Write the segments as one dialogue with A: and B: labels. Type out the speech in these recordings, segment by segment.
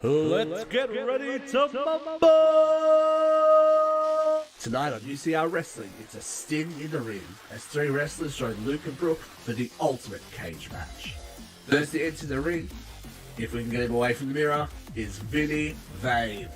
A: Let's get ready to mumble! Tonight on UCR Wrestling, it's a sting in the ring as three wrestlers join Luke and Brooke for the ultimate cage match. First to enter the ring, if we can get him away from the mirror, is Vinnie Vain.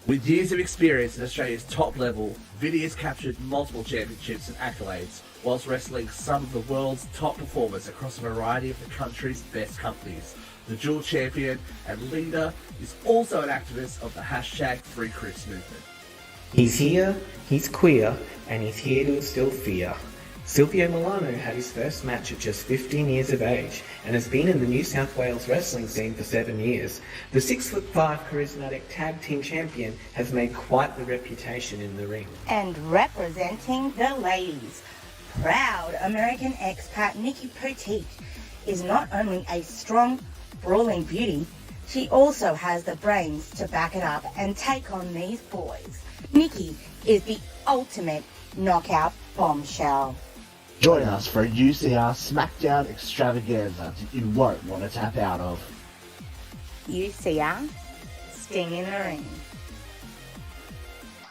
A: With years of experience at Australia's top level, Vinnie has captured multiple championships and accolades whilst wrestling some of the world's top performers across a variety of the country's best companies. The dual champion and leader is also an activist of the hashtag Free Chris movement.
B: He's here, he's queer, and he's here to instill fear. Silvio Milano had his first match at just 15 years of age and has been in the New South Wales wrestling scene for 7 years. The 6'5" charismatic tag team champion has made quite the reputation in the ring.
C: And representing the ladies, proud American expat Nikki Poteet is not only a strong, brawling beauty, she also has the brains to back it up and take on these boys. Nikki is the ultimate knockout bombshell.
A: Join us for a UCR SmackDown extravaganza that you won't want to tap out of.
C: UCR, Sting in the Ring.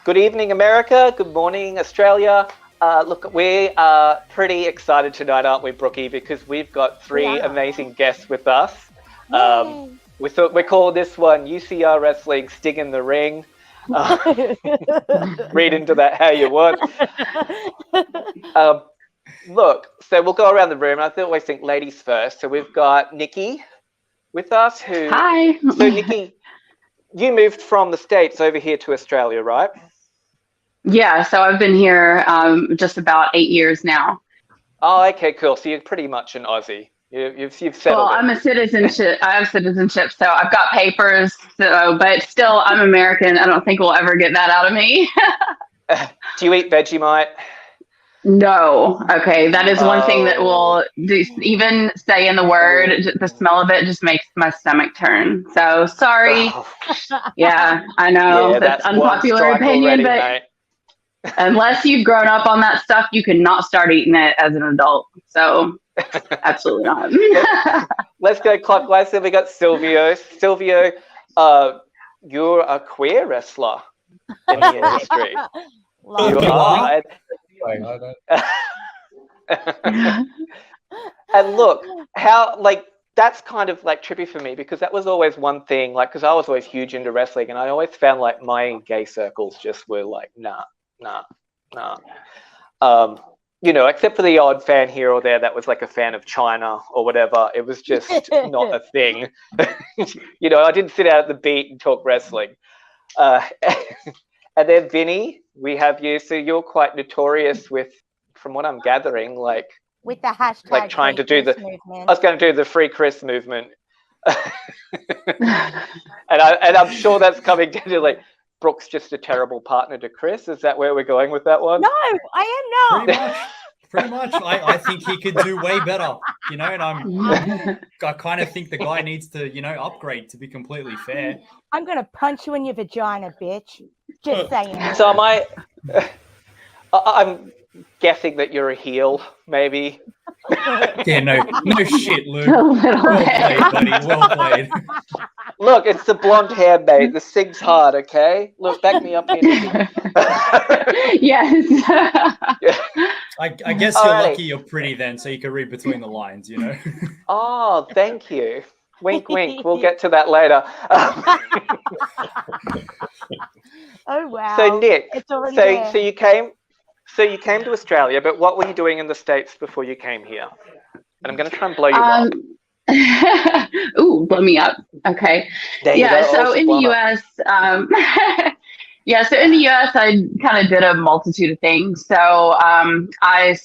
D: Good evening, America. Good morning, Australia. Look, we are pretty excited tonight, aren't we, Brookie? Because we've got three amazing guests with us. We thought we call this one UCR Wrestling Sting in the Ring. Read into that how you want. Look, so we'll go around the room. I always think ladies first. So we've got Nikki with us.
E: Hi.
D: So Nikki, you moved from the States over here to Australia, right?
E: Yeah, so I've been here just about 8 years now.
D: Oh, okay, cool. So you're pretty much an Aussie. You've settled.
E: Well, I'm a citizenship. I have citizenship, so I've got papers. So, but still, I'm American. I don't think we'll ever get that out of me.
D: Do you eat Vegemite?
E: No. Okay, that is one thing that will even saying the word. The smell of it just makes my stomach turn. So sorry. Yeah, I know that's unpopular opinion,
D: already,
E: but unless you've grown up on that stuff, you cannot start eating it as an adult. So. Absolutely not.
D: Let's go clockwise. So we got Silvio. Silvio, you're a queer wrestler in the industry. You are. And look, how that's kind of trippy for me because that was always one thing. Because I was always huge into wrestling, and I always found my gay circles just were nah. Except for the odd fan here or there that was a fan of China or whatever. It was just not a thing. I didn't sit out at the beat and talk wrestling. And then Vinny, we have you. So you're quite notorious with, from what I'm gathering,
C: with the hashtag
D: trying to do
C: movement.
D: I was going to do the Free Chris movement. and I'm sure that's coming to Brooke's just a terrible partner to Chris. Is that where we're going with that one?
C: No, I am not.
F: Pretty much. I think he could do way better, and I kind of think the guy needs to, upgrade, to be completely fair.
C: I'm going to punch you in your vagina, bitch. Just saying.
D: So I'm guessing that you're a heel, maybe.
F: Yeah, no shit, Luke. Well played, buddy. Well played.
D: Look, it's the blonde hair, mate. The sing's hard, okay? Look, back me up here.
E: Yes.
F: I guess you're lucky you're pretty then, so you can read between the lines,
D: Oh, thank you. Wink, wink. We'll get to that later.
C: Oh wow.
D: So Nick,
C: so
D: you came to Australia, but what were you doing in the States before you came here? And I'm going to try and blow you up.
E: Ooh, blow me up. Okay. So in the US, so in the US, I kind of did a multitude of things. So I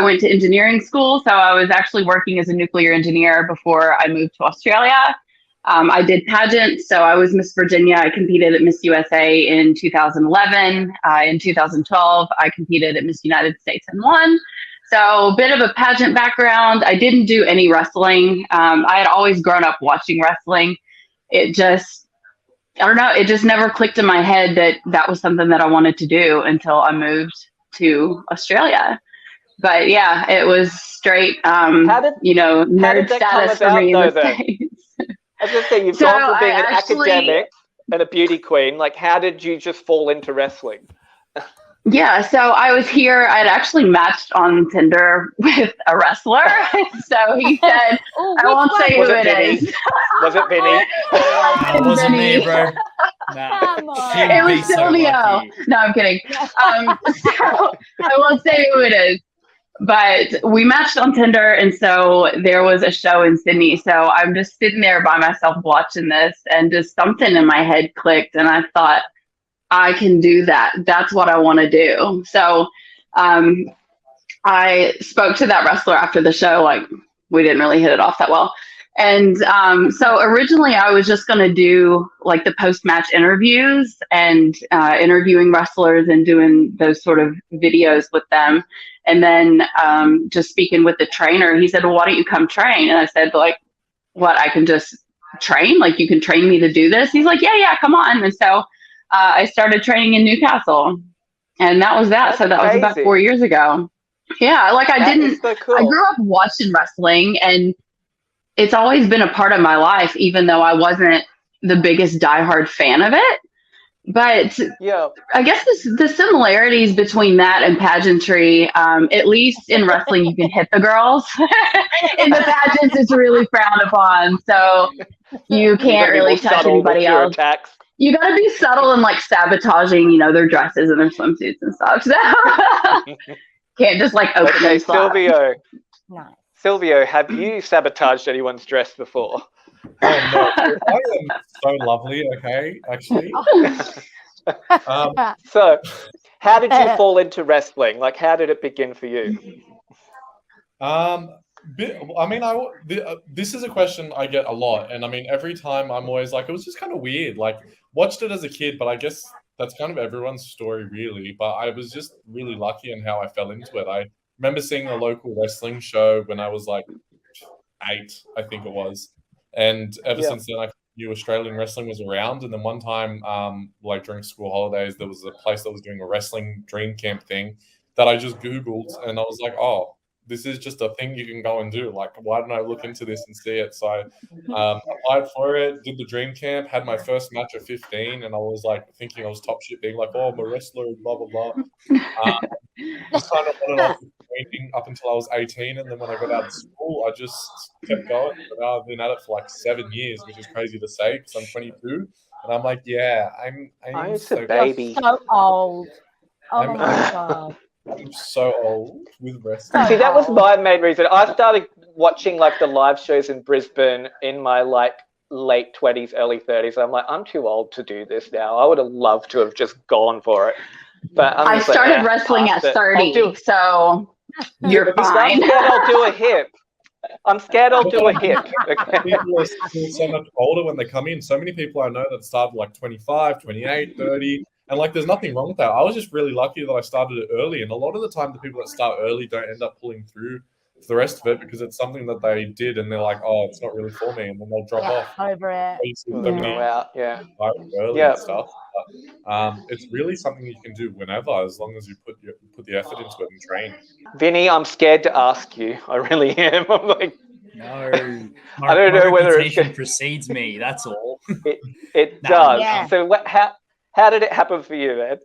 E: went to engineering school. So I was actually working as a nuclear engineer before I moved to Australia. I did pageants. So I was Miss Virginia. I competed at Miss USA in 2011. In 2012, I competed at Miss United States and won. So a bit of a pageant background. I didn't do any wrestling. I had always grown up watching wrestling. It just never clicked in my head that was something that I wanted to do until I moved to Australia. But yeah, it was straight, nerd status for me in the States.
D: I was going to say, you've
E: So
D: gone from being an
E: actually-
D: academic and a beauty queen. Like, how did you just fall into wrestling?
E: Yeah, so I was here. I'd actually matched on Tinder with a wrestler. So he said,
G: Oh,
E: I won't say who
D: Was it
E: it
D: Vinny?
E: is.
D: Was it Vinny?
F: No, it wasn't me,
E: Vinny.
F: bro. Nah.
G: Come on.
F: She'd
E: It
F: be
E: was
F: so
E: Silvio.
F: lucky.
E: No, I'm kidding. So I won't say who it is. But we matched on Tinder, and so there was a show in Sydney. So I'm just sitting there by myself watching this, and just something in my head clicked, and I thought, I can do that. That's what I want to do. So I spoke to that wrestler after the show. Like, we didn't really hit it off that well. And so originally I was just going to do like the post-match interviews and interviewing wrestlers and doing those sort of videos with them. And then just speaking with the trainer, he said, well, why don't you come train? And I said, like, what, I can just train? Like, you can train me to do this? He's like, yeah, come on. And so I started training in Newcastle, and that was that.
D: That's
E: so that was about
D: amazing.
E: 4 years ago. Yeah, like
D: That is so cool.
E: I grew up watching wrestling, and it's always been a part of my life, even though I wasn't the biggest diehard fan of it. But
D: Yeah.
E: I guess the similarities between that and pageantry, at least in wrestling, you can hit the girls. In the pageants, it's really frowned upon. So you can't really touch anybody else.
D: Attacks.
E: You got to be subtle and like sabotaging, their dresses and their swimsuits and stuff. So can't just like open
D: Okay,
E: and slap.
D: Silvio.
C: Nice.
D: Silvio, have you sabotaged anyone's dress before?
H: Oh no, I am so lovely. Okay, actually.
D: So, how did you fall into wrestling? Like, how did it begin for you?
H: This is a question I get a lot, and I mean, every time I'm always like, it was just kind of weird. Like, watched it as a kid, but I guess that's kind of everyone's story, really. But I was just really lucky in how I fell into it. I remember seeing a local wrestling show when I was like 8, I think it was, and ever since then, I knew Australian wrestling was around. And then one time, like during school holidays, there was a place that was doing a wrestling dream camp thing that I just Googled, and I was like, oh, this is just a thing you can go and do. Like, why don't I look into this and see it? So I applied for it, did the dream camp, had my first match at 15, and I was like thinking I was top shit, being like, oh, I'm a wrestler, blah, blah, blah. Just kind of on and off training up until I was 18, and then when I got out of school, I just kept going. But I've been at it for like 7 years, which is crazy to say because I'm 22, and I'm like, yeah, I'm
D: so a baby.
G: So old. Oh
H: I'm-
G: my God.
H: I'm so old with wrestling.
D: See, that was my main reason. I started watching like the live shows in Brisbane in my like late 20s, early 30s. I'm like, I'm too old to do this now. I would have loved to have just gone for it. But
E: I started wrestling at 30, so you're
D: I'm
E: fine.
D: scared I'll do a hip. I'm scared I'll do a hip. Okay.
H: People are still so much older when they come in. So many people I know that started like 25, 28, 30. And like, there's nothing wrong with that. I was just really lucky that I started it early. And a lot of the time, the people that start early don't end up pulling through for the rest of it because it's something that they did and they're like, oh, it's not really for me. And then they'll drop off.
G: Over it.
H: I used to so many
D: Go out, yeah.
H: early
D: Yeah.
H: and stuff. But, it's really something you can do whenever, as long as you put the effort into it and train.
D: Vinny, I'm scared to ask you. I really am. I'm like,
F: No,
D: I don't know whether it's
F: reputation precedes me. That's all.
D: it
F: No.
D: does.
C: Yeah.
D: So how did it happen for you, man?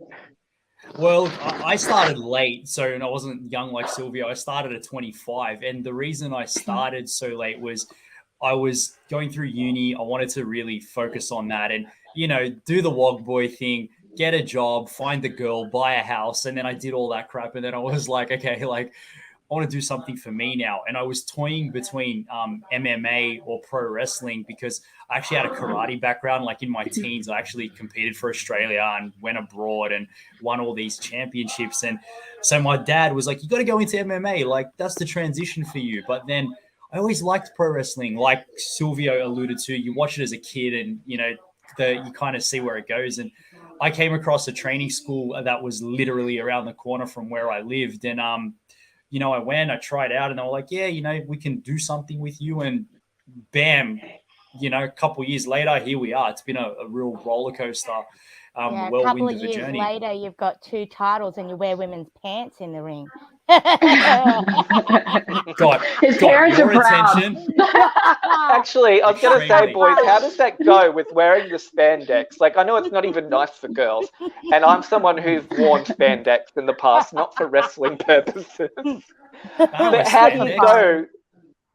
F: Well, I started late, so I wasn't young like Silvio. I started at 25, and the reason I started so late was I was going through uni. I wanted to really focus on that and, do the wog boy thing, get a job, find a girl, buy a house, and then I did all that crap, and then I was like, okay, like, I want to do something for me now. And I was toying between MMA or pro wrestling because I actually had a karate background. Like in my teens, I actually competed for Australia and went abroad and won all these championships. And so my dad was like, you got to go into MMA. Like, that's the transition for you. But then I always liked pro wrestling. Like Silvio alluded to, you watch it as a kid and, you kind of see where it goes. And I came across a training school that was literally around the corner from where I lived. And, I went, I tried out, and they were like, yeah, we can do something with you. And bam, a couple of years later, here we are. It's been a real roller coaster.
G: A couple of years later, you've got 2 titles and you wear women's pants in the ring.
F: Got,
E: His
F: got
E: parents
F: your
E: are proud.
F: attention.
D: Actually, I was going to say,
F: Extremely.
D: boys, how does that go with wearing the spandex? Like, I know it's not even nice for girls, and I'm someone who's worn spandex in the past, not for wrestling purposes. But how do you go,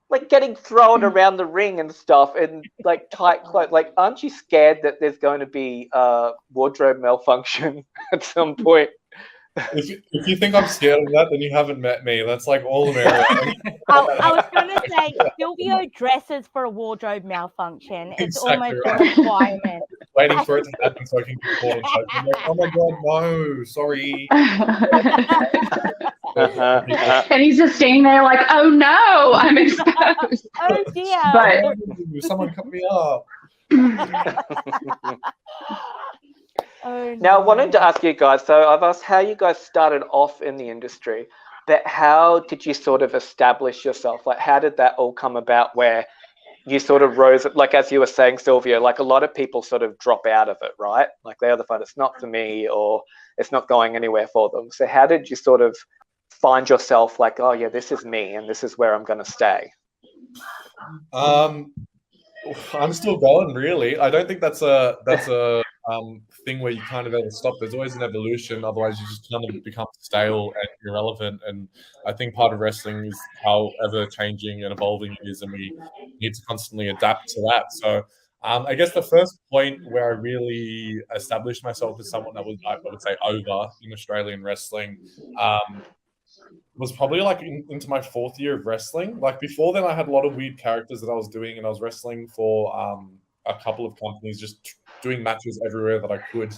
D: like, getting thrown around the ring and stuff in, like, tight clothes? Like, aren't you scared that there's going to be wardrobe malfunction at some point?
H: If you think I'm scared of that, then you haven't met me. That's like all America.
G: I was going to say, Silvio dresses for a wardrobe malfunction. It's
H: Exactly
G: almost a requirement.
H: Waiting for it to happen so I can get caught and choke. I'm like, oh my god, no, sorry.
E: And he's just standing there like, oh no, I'm exposed.
G: Oh dear.
E: But
H: Someone cut me up.
G: Oh,
D: Now, I
G: no.
D: wanted to ask you guys, so I've asked how you guys started off in the industry, but how did you sort of establish yourself? Like, how did that all come about where you sort of rose, like as you were saying, Silvio, like a lot of people sort of drop out of it, right? Like they either find it's not for me or it's not going anywhere for them. So how did you sort of find yourself like, oh yeah, this is me and this is where I'm going to stay?
H: I'm still going, really. I don't think that's a thing where you kind of ever stop. There's always an evolution. Otherwise, you just kind of become stale and irrelevant. And I think part of wrestling is how ever changing and evolving it is, and we need to constantly adapt to that. So I guess the first point where I really established myself as someone that was, I would say, over in Australian wrestling was probably like into my 4th year of wrestling. Like before then, I had a lot of weird characters that I was doing, and I was wrestling for a couple of companies, just doing matches everywhere that I could.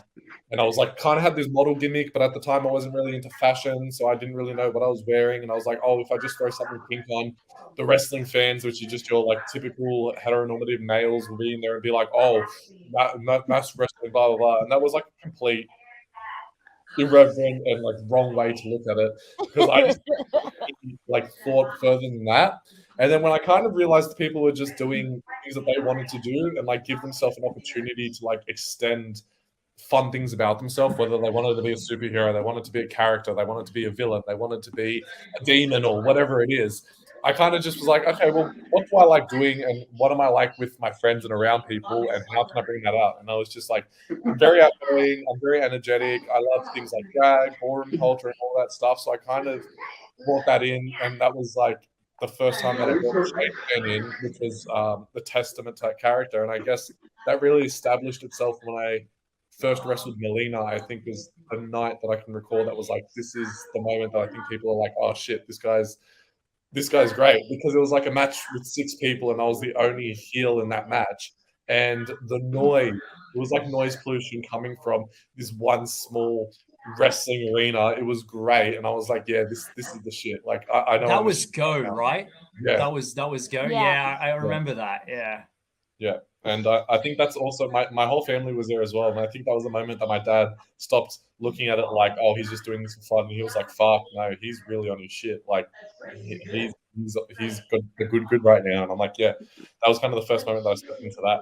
H: And I was like, kind of had this model gimmick, but at the time I wasn't really into fashion, so I didn't really know what I was wearing. And I was like, oh, if I just throw something pink on, the wrestling fans, which are just your like typical heteronormative males, will be in there and be like, oh, mass wrestling, blah blah blah. And that was like a complete irreverent and like wrong way to look at it, because I just like thought further than that. And then when I kind of realized people were just doing things that they wanted to do and like give themselves an opportunity to like extend fun things about themselves, whether they wanted to be a superhero, they wanted to be a character, they wanted to be a villain, they wanted to be a demon or whatever it is, I kind of just was like, okay, well, what do I like doing and what am I like with my friends and around people and how can I bring that out? And I was just like, I'm very outgoing, I'm very energetic, I love things like drag, ballroom culture and all that stuff. So I kind of brought that in, and that was like the first time that I brought Shane Ben in, which was the testament to that character. And I guess that really established itself when I first wrestled Melina. I think was the night that I can recall that was like, this is the moment that I think people are like, oh shit, this guy's great, because it was like a match with 6 people and I was the only heel in that match. And the noise, it was like noise pollution coming from this one small wrestling arena. It was great. And I was like, yeah, this is the shit. Like I don't.
F: That was Go, right?
H: Yeah.
F: That was Go. Yeah, I remember that. Yeah.
H: Yeah. And I think that's also my whole family was there as well. And I think that was the moment that my dad stopped looking at it like, oh, he's just doing this for fun. And he was like, fuck, no, he's really on his shit. Like, he's good right now. And I'm like, yeah, that was kind of the first moment that I stepped into that.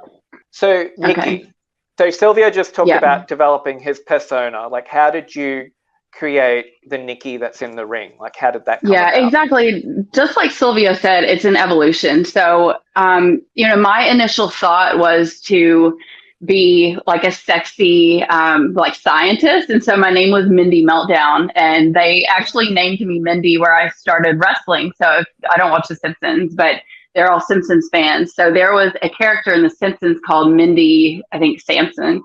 D: So, Nikki, so Silvio just talked about developing his persona. Like, how did you create the Nikki that's in the ring? Like, how did that come about?
E: Exactly. Just like Silvio said, it's an evolution. So, my initial thought was to be like a sexy, like scientist. And so my name was Mindy Meltdown, and they actually named me Mindy where I started wrestling. So if, I don't watch The Simpsons, but they're all Simpsons fans. So there was a character in The Simpsons called Mindy, I think Sampson.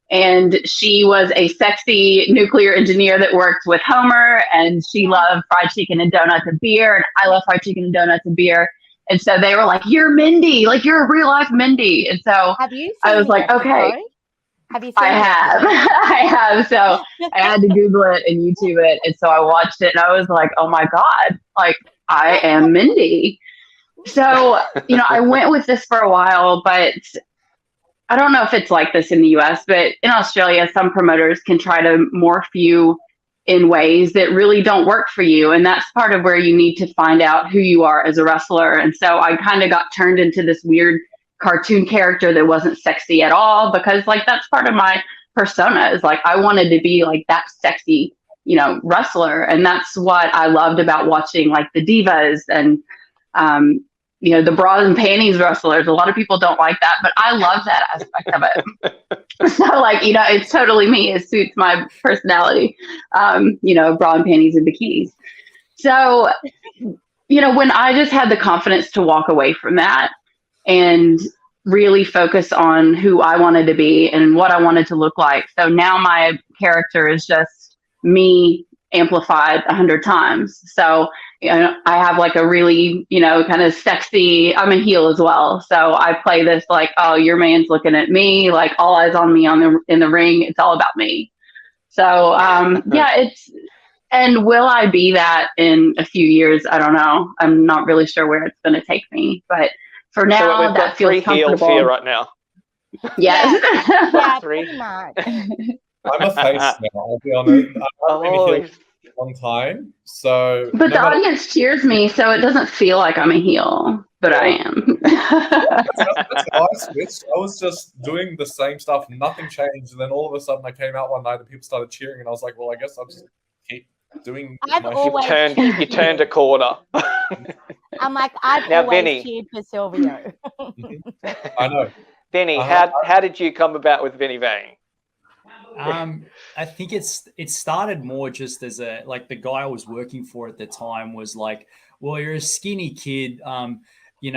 E: And she was a sexy nuclear engineer that worked with Homer, and she loved fried chicken and donuts and beer. And I love fried chicken and donuts and beer. And so they were like, you're Mindy, like you're a real life Mindy. And so I was like, okay.
G: Have you seen
E: I have. I have. So I had to Google it and YouTube it. And so I watched it and I was like, oh my God, like I am Mindy. So, I went with this for a while, but I don't know if it's like this in the US, but in Australia, some promoters can try to morph you in ways that really don't work for you. And that's part of where you need to find out who you are as a wrestler. And so I kind of got turned into this weird cartoon character that wasn't sexy at all, because like that's part of my persona, is like I wanted to be like that sexy wrestler. And that's what I loved about watching like the divas and, the bras and panties wrestlers. A lot of people don't like that, but I love that aspect of it. So like, it's totally me. It suits my personality, bra and panties and bikinis. So, when I just had the confidence to walk away from that and really focus on who I wanted to be and what I wanted to look like. So now my character is just me amplified 100 times. So, I have like a really, kind of sexy, I'm a heel as well. So I play this like, oh, your man's looking at me, like all eyes on me in the ring. It's all about me. So, and will I be that in a few years? I don't know. I'm not really sure where it's going to take me, but for now,
D: so we've
E: that
D: got three
E: feels
D: heels
E: comfortable.
D: here right now.
E: Yes.
G: Yeah,
D: Three.
G: pretty much.
H: I'm a face now, I'll be honest. I've been a heel for a long time. So
E: But the audience cheers me, so it doesn't feel like I'm a heel, but I am.
H: That's how I switched. I was just doing the same stuff, nothing changed, and then all of a sudden I came out one night and people started cheering, and I was like, well, I guess I'll just keep doing
G: I've
H: my
G: always
D: You turned a corner.
G: I'm like, I've
D: Now,
G: always
D: Vinnie.
G: cheered for Silvio.
H: I know.
D: Vinnie, how did you come about with Vinnie Vain?
F: I think it started more just as the guy I was working for at the time was like, well, you're a skinny kid, so you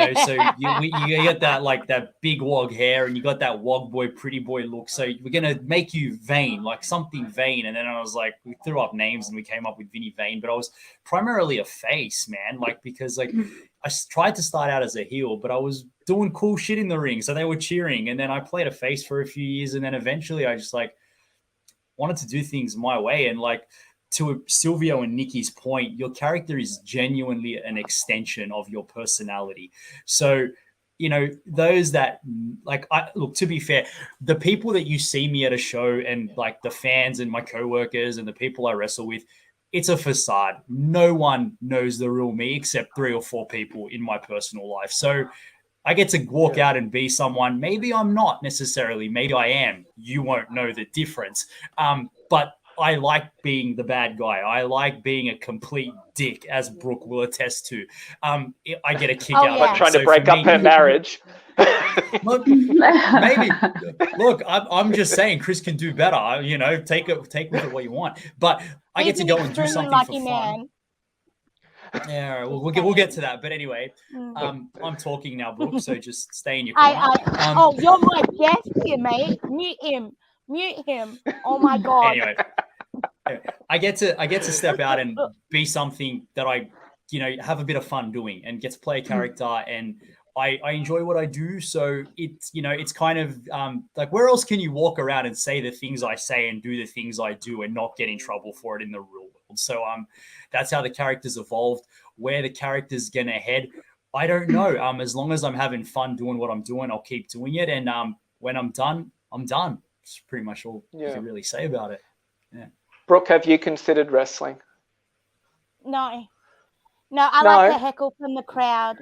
F: get that big wog hair and you got that wog boy, pretty boy look. So we're gonna make you vain, like something vain. And then I was like, we threw up names and we came up with Vinnie Vain. But I was primarily a face, man, because I tried to start out as a heel, but I was doing cool shit in the ring, so they were cheering. And then I played a face for a few years, and then eventually I just wanted to do things my way. And to Silvio and Nikki's point, your character is genuinely an extension of your personality. So, those that look, to be fair, the people that you see me at a show and the fans and my coworkers and the people I wrestle with, it's a facade. No one knows the real me except 3 or 4 people in my personal life. So I get to walk out and be someone. Maybe I'm not necessarily. Maybe I am. You won't know the difference. But I like being the bad guy. I like being a complete dick, as Brooke will attest to. I get a kick out of it.
D: Trying to break up her marriage.
F: Look, maybe. Look, I'm just saying, Chris can do better. Take with it what you want. But I get to go and do something for fun. Man. Yeah, we'll get to that. But anyway, I'm talking now, Brooke. So just stay in your corner.
G: You're my guest here, mate. Mute him. Oh my god.
F: Anyway, I get to step out and be something that I, have a bit of fun doing and get to play a character, and I enjoy what I do. So it's kind of where else can you walk around and say the things I say and do the things I do and not get in trouble for it in the real world? So that's how the character's evolved. Where the character's gonna head, I don't know. As long as I'm having fun doing what I'm doing, I'll keep doing it. And when I'm done, I'm done. It's pretty much all you can really say about it. Yeah.
D: Brooke, have you considered wrestling?
G: No, I like to heckle from the crowd.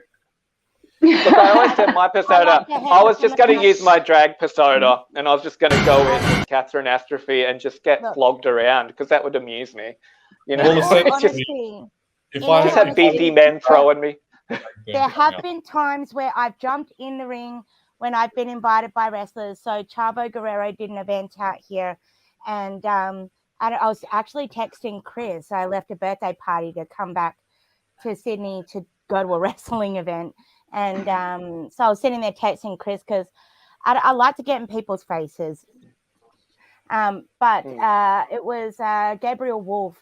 D: Look, I always said my persona. I was just going to use my drag persona, and I was just going to go in with Catherine Astrophy and just get flogged around because that would amuse me. Just had beefy men throwing me.
G: There have been times where I've jumped in the ring when I've been invited by wrestlers. So Chavo Guerrero did an event out here, and I was actually texting Chris. I left a birthday party to come back to Sydney to go to a wrestling event. And so I was sitting there texting Chris because I like to get in people's faces. But it was Gabriel Wolf.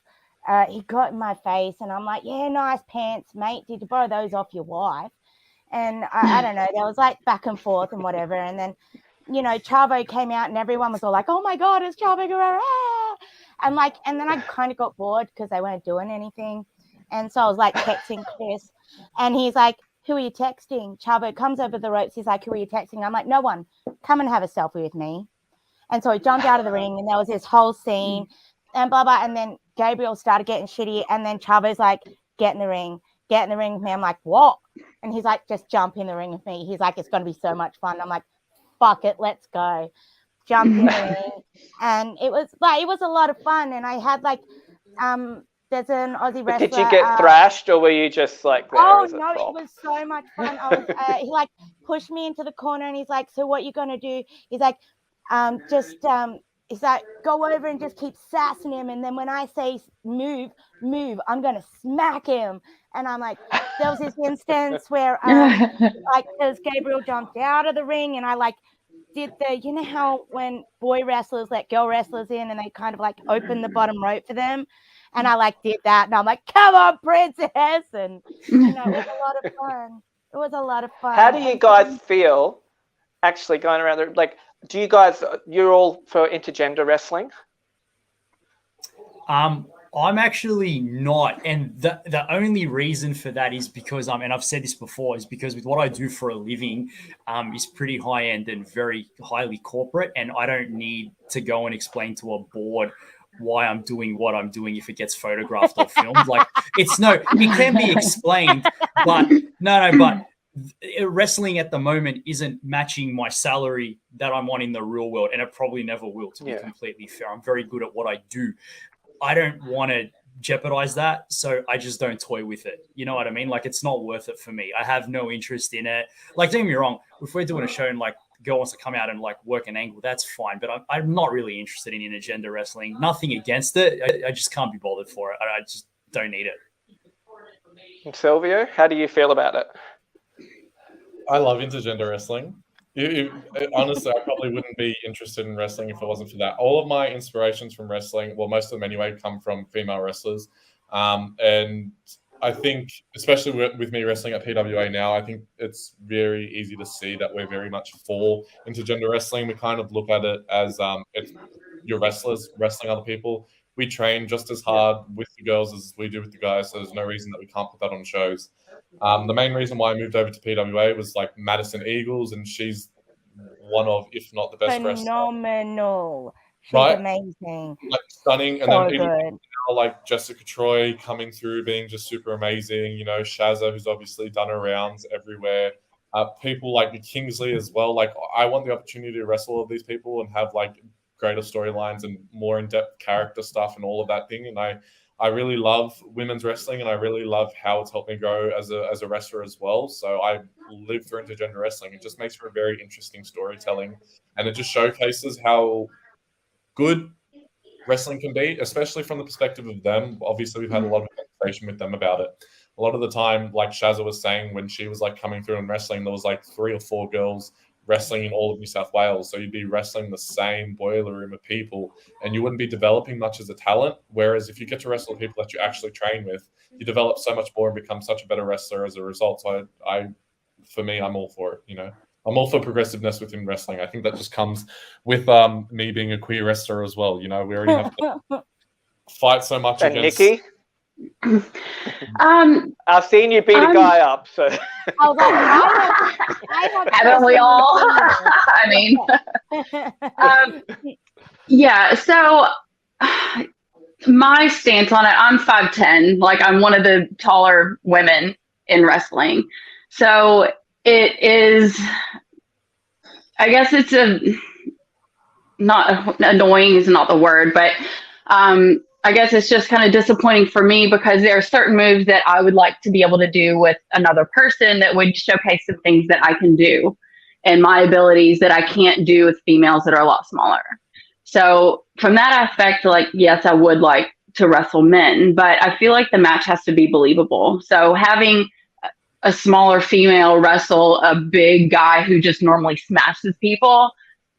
G: He got in my face and I'm like, yeah, nice pants, mate. Did you borrow those off your wife? And I don't know. There was back and forth and whatever. And then, Chavo came out and everyone was all like, oh my God, it's Chavo Guerrero. And then I kind of got bored because they weren't doing anything. And so I was texting Chris and he's like, who are you texting? Chavo comes over the ropes. He's like, who are you texting? I'm like, no one. Come and have a selfie with me. And so he jumped out of the ring and there was this whole scene and blah, blah. And then Gabriel started getting shitty. And then Chavo's like, get in the ring with me. I'm like, what? And he's like, just jump in the ring with me. He's like, it's going to be so much fun. I'm like, fuck it. Let's go. Jump in the ring. And it was a lot of fun. And I had there's an Aussie wrestler.
D: Did you get thrashed, or were you just like there
G: Oh
D: as a
G: no,
D: prop?
G: it was so much fun. I was he like pushed me into the corner and he's like, so what you gonna do? He's like, he's like, go over and just keep sassing him, and then when I say move, I'm gonna smack him. And I'm like, there was this instance where like as Gabriel jumped out of the ring and I like did you know how when boy wrestlers let girl wrestlers in and they kind of like open the bottom rope for them, and I like did that, and I'm like, come on, princess, and you know, it was a lot of fun. It was a lot of fun.
D: How do you guys feel actually going around there? Like, do you guys, you're all for intergender wrestling?
F: I'm actually not, and the only reason for that is because and I've said this before, is because with what I do for a living, is pretty high end and very highly corporate, and I don't need to go and explain to a board why I'm doing what I'm doing if it gets photographed or filmed. Like, it can be explained, but but wrestling at the moment isn't matching my salary that I'm on in the real world, and it probably never will, to be completely fair. I'm very good at what I do. I don't want to jeopardize that, so I just don't toy with it. You know what I mean? Like, it's not worth it for me. I have no interest in it. Like, don't get me wrong, if we're doing a show and like a girl wants to come out and like work an angle, that's fine, but I'm not really interested in intergender wrestling. Nothing against it. I just can't be bothered for it. I just don't need it.
D: And Silvio, how do you feel about it?
H: I love intergender wrestling. Honestly, I probably wouldn't be interested in wrestling if it wasn't for that. All of my inspirations from wrestling, well, most of them anyway, come from female wrestlers. And I think, especially with me wrestling at PWA now, I think it's very easy to see that we're very much for intergender wrestling. We kind of look at it as it's your wrestlers wrestling other people. We train just as hard with the girls as we do with the guys, so there's no reason that we can't put that on shows. The main reason why I moved over to PWA was like Madison Eagles, and she's one of, if not the best wrestler.
G: Phenomenal. She's amazing.
H: Like, stunning. And
G: so
H: then even
G: good.
H: now, like Jessica Troy coming through, being just super amazing. You know, Shazza, who's obviously done her rounds everywhere. People like Kingsley as well. Like, I want the opportunity to wrestle all these people and have like greater storylines and more in-depth character stuff and all of that thing. And I really love women's wrestling, and I really love how it's helped me grow as a wrestler as well. So I live through intergender wrestling. It just makes for a very interesting storytelling, and it just showcases how good wrestling can be, especially from the perspective of them. Obviously, we've had a lot of conversation with them about it. A lot of the time, like Shazza was saying, when she was like coming through and wrestling, there was like 3 or 4 girls wrestling in all of New South Wales. So you'd be wrestling the same boiler room of people, and you wouldn't be developing much as a talent. Whereas if you get to wrestle with people that you actually train with, you develop so much more and become such a better wrestler as a result. So for me, I'm all for it. You know, I'm all for progressiveness within wrestling. I think that just comes with me being a queer wrestler as well. You know, we already have to fight so much
D: and
H: against.
D: Nikki? I've seen you beat a guy up, so
G: I was like,
E: haven't we all? I mean, yeah. So my stance on it, I'm 5'10". Like, I'm one of the taller women in wrestling, so it is. I guess it's not annoying is not the word, but I guess it's just kind of disappointing for me because there are certain moves that I would like to be able to do with another person that would showcase some things that I can do and my abilities that I can't do with females that are a lot smaller. So from that aspect, like, yes, I would like to wrestle men, but I feel like the match has to be believable. So having a smaller female wrestle a big guy who just normally smashes people,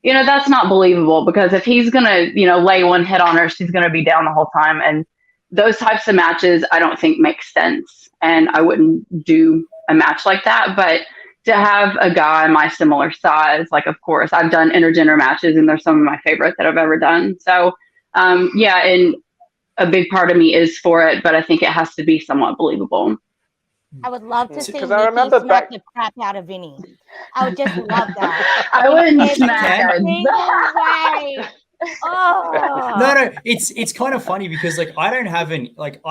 E: you know, that's not believable, because if he's going to, you know, lay one hit on her, she's going to be down the whole time. And those types of matches, I don't think make sense. And I wouldn't do a match like that. But to have a guy my similar size, like, of course, I've done intergender matches and they're some of my favorite that I've ever done. So, yeah, and a big part of me is for it, but I think it has to be somewhat believable.
G: I would love to see Nikki
D: smack
G: the crap out of Vinnie. I would just love that.
E: I wouldn't smack her.
G: Oh.
F: No, it's kind of funny because like I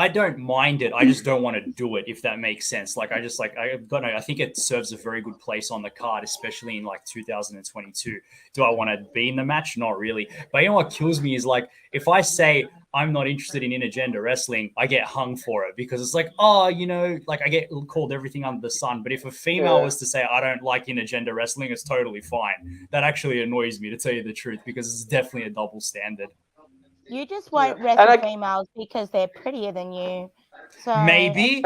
F: don't mind it. I just don't want to do it, if that makes sense. Like I think it serves a very good place on the card, especially in like 2022. Do I want to be in the match? Not really. But you know what kills me is like if I say I'm not interested in intergender wrestling, I get hung for it because it's like, oh, you know, like I get called everything under the sun. But if a female was to say, I don't like intergender wrestling, it's totally fine. That actually annoys me, to tell you the truth, because it's definitely a double standard.
G: You just won't wrestle females because they're prettier than you. So
F: maybe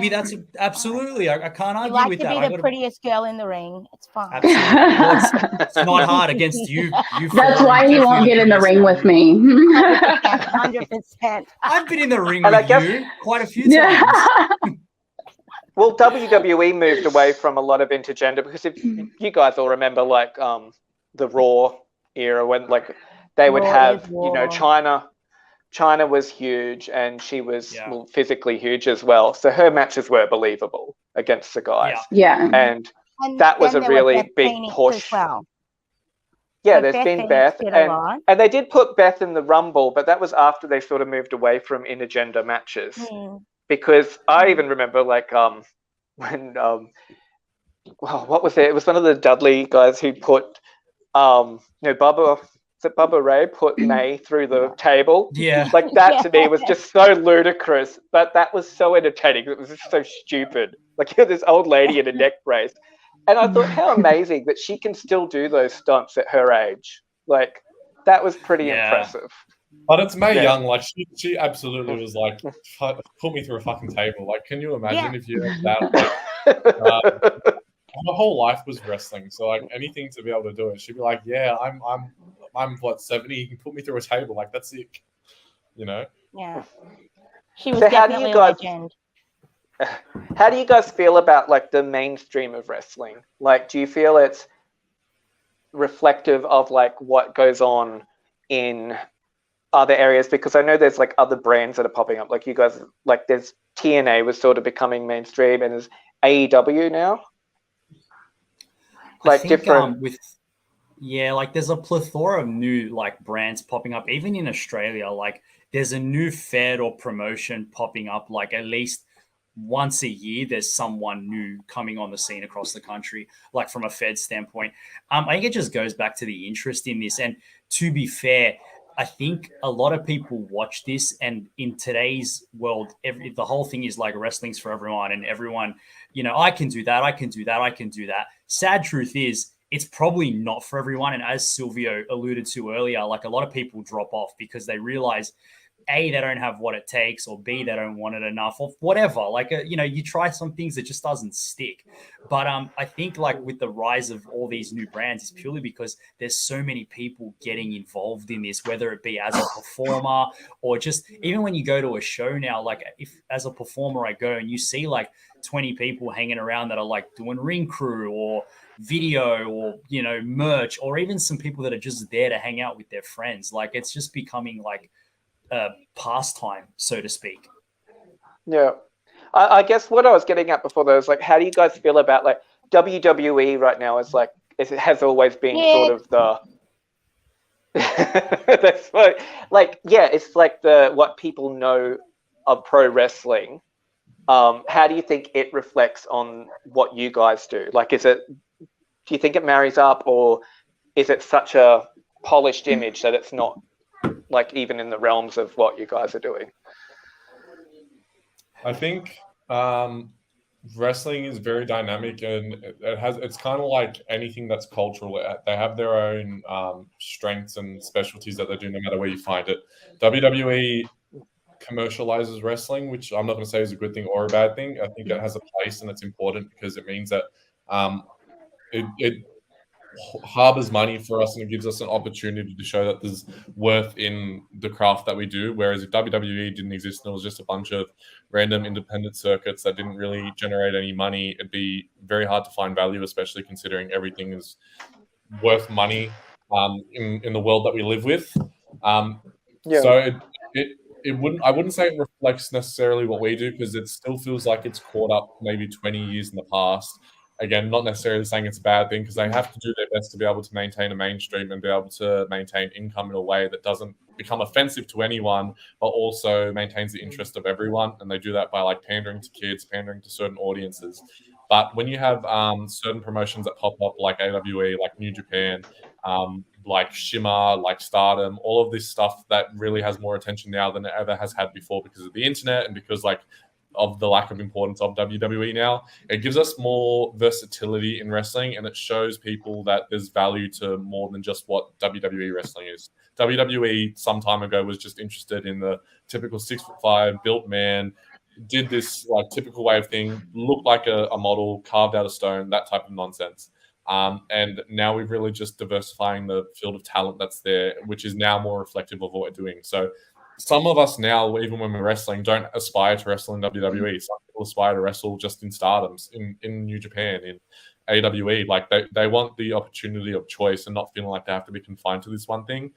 F: that's absolutely. I can't argue
G: like
F: with
G: to
F: that.
G: Be the prettiest girl in the ring. It's fine.
F: Absolutely. Well, it's not hard against you.
E: That's why he won't get in the ring with me.
G: 100%.
F: I've been in the ring with you quite a few times.
D: Well, WWE moved away from a lot of intergender because if you guys all remember, like the Raw era when like they would have, you know, China was huge and she was physically huge as well. So her matches were believable against the guys.
E: Yeah.
D: And that was a really big push.
G: Well.
D: Yeah,
G: so
D: there's been Beth. And they did put Beth in the Rumble, but that was after they sort of moved away from intergender matches. Because I even remember like when what was it? It was one of the Dudley guys who put Bubba Ray put May through the table.
F: Yeah.
D: Like that to me was just so ludicrous, but that was so entertaining. It was just so stupid. Like you know, this old lady in a neck brace. And I thought how amazing that she can still do those stunts at her age. Like that was pretty impressive.
H: But it's Mae Young, like she absolutely was like, put me through a fucking table. Like, can you imagine if you had that? Like, her whole life was wrestling, so like anything to be able to do it, she'd be like, "Yeah, I'm what 70. You can put me through a table, like that's sick," you know?
G: Yeah, she was definitely a legend.
D: How do you guys feel about like the mainstream of wrestling? Like, do you feel it's reflective of like what goes on in other areas? Because I know there's like other brands that are popping up. Like you guys, like there's TNA was sort of becoming mainstream, and there's AEW now. Like
F: I think,
D: different
F: like there's a plethora of new like brands popping up, even in Australia. Like there's a new fed or promotion popping up, like at least once a year. There's someone new coming on the scene across the country, like from a fed standpoint. I think it just goes back to the interest in this. And to be fair, I think a lot of people watch this, and in today's world, the whole thing is like wrestling's for everyone, and everyone, you know, I can do that, I can do that, I can do that. Sad truth is, it's probably not for everyone. And as Silvio alluded to earlier, like a lot of people drop off because they realize A, they don't have what it takes, or B, they don't want it enough, or whatever. Like, you know, you try some things that just doesn't stick. But I think like with the rise of all these new brands, it's purely because there's so many people getting involved in this, whether it be as a performer or just even when you go to a show now, like if as a performer I go and you see like 20 people hanging around that are like doing ring crew or video or, you know, merch, or even some people that are just there to hang out with their friends. Like it's just becoming like pastime, so to speak.
D: Yeah. I guess what I was getting at before though is like, how do you guys feel about like WWE right now is like, it has always been sort of the that's like it's like the what people know of pro wrestling. How do you think it reflects on what you guys do? Like, do you think it marries up, or is it such a polished image that it's not like even in the realms of what you guys are doing?
H: I think wrestling is very dynamic, and it's kind of like anything that's cultural. They have their own strengths and specialties that they do no matter where you find it. WWE commercializes wrestling, which I'm not going to say is a good thing or a bad thing. I think it has a place and it's important because it means that it harbors money for us, and it gives us an opportunity to show that there's worth in the craft that we do. Whereas if WWE didn't exist and it was just a bunch of random independent circuits that didn't really generate any money, it'd be very hard to find value, especially considering everything is worth money in the world that we live with. So I wouldn't say it reflects necessarily what we do, because it still feels like it's caught up maybe 20 years in the past. Again, not necessarily saying it's a bad thing, because they have to do their best to be able to maintain a mainstream and be able to maintain income in a way that doesn't become offensive to anyone, but also maintains the interest of everyone. And they do that by like pandering to kids, pandering to certain audiences. But when you have certain promotions that pop up like AWE, like New Japan, like Shimmer, like Stardom, all of this stuff that really has more attention now than it ever has had before because of the internet and because like of the lack of importance of WWE now. It gives us more versatility in wrestling, and it shows people that there's value to more than just what WWE wrestling is. WWE some time ago was just interested in the typical 6'5" built man, did this like typical way of thing, looked like a model carved out of stone, that type of nonsense. And now we're really just diversifying the field of talent that's there, which is now more reflective of what we're doing. So some of us now, even when we're wrestling, don't aspire to wrestle in WWE. Some people aspire to wrestle just in Stardoms, in New Japan, in AWE. Like they want the opportunity of choice and not feeling like they have to be confined to this one thing.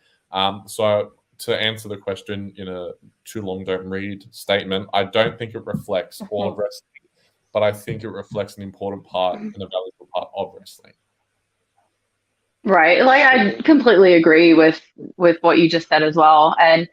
H: So to answer the question in a too long don't read statement, I don't think it reflects all of wrestling, but I think it reflects an important part and a valuable part of wrestling.
E: Right. Like I completely agree with what you just said as well. And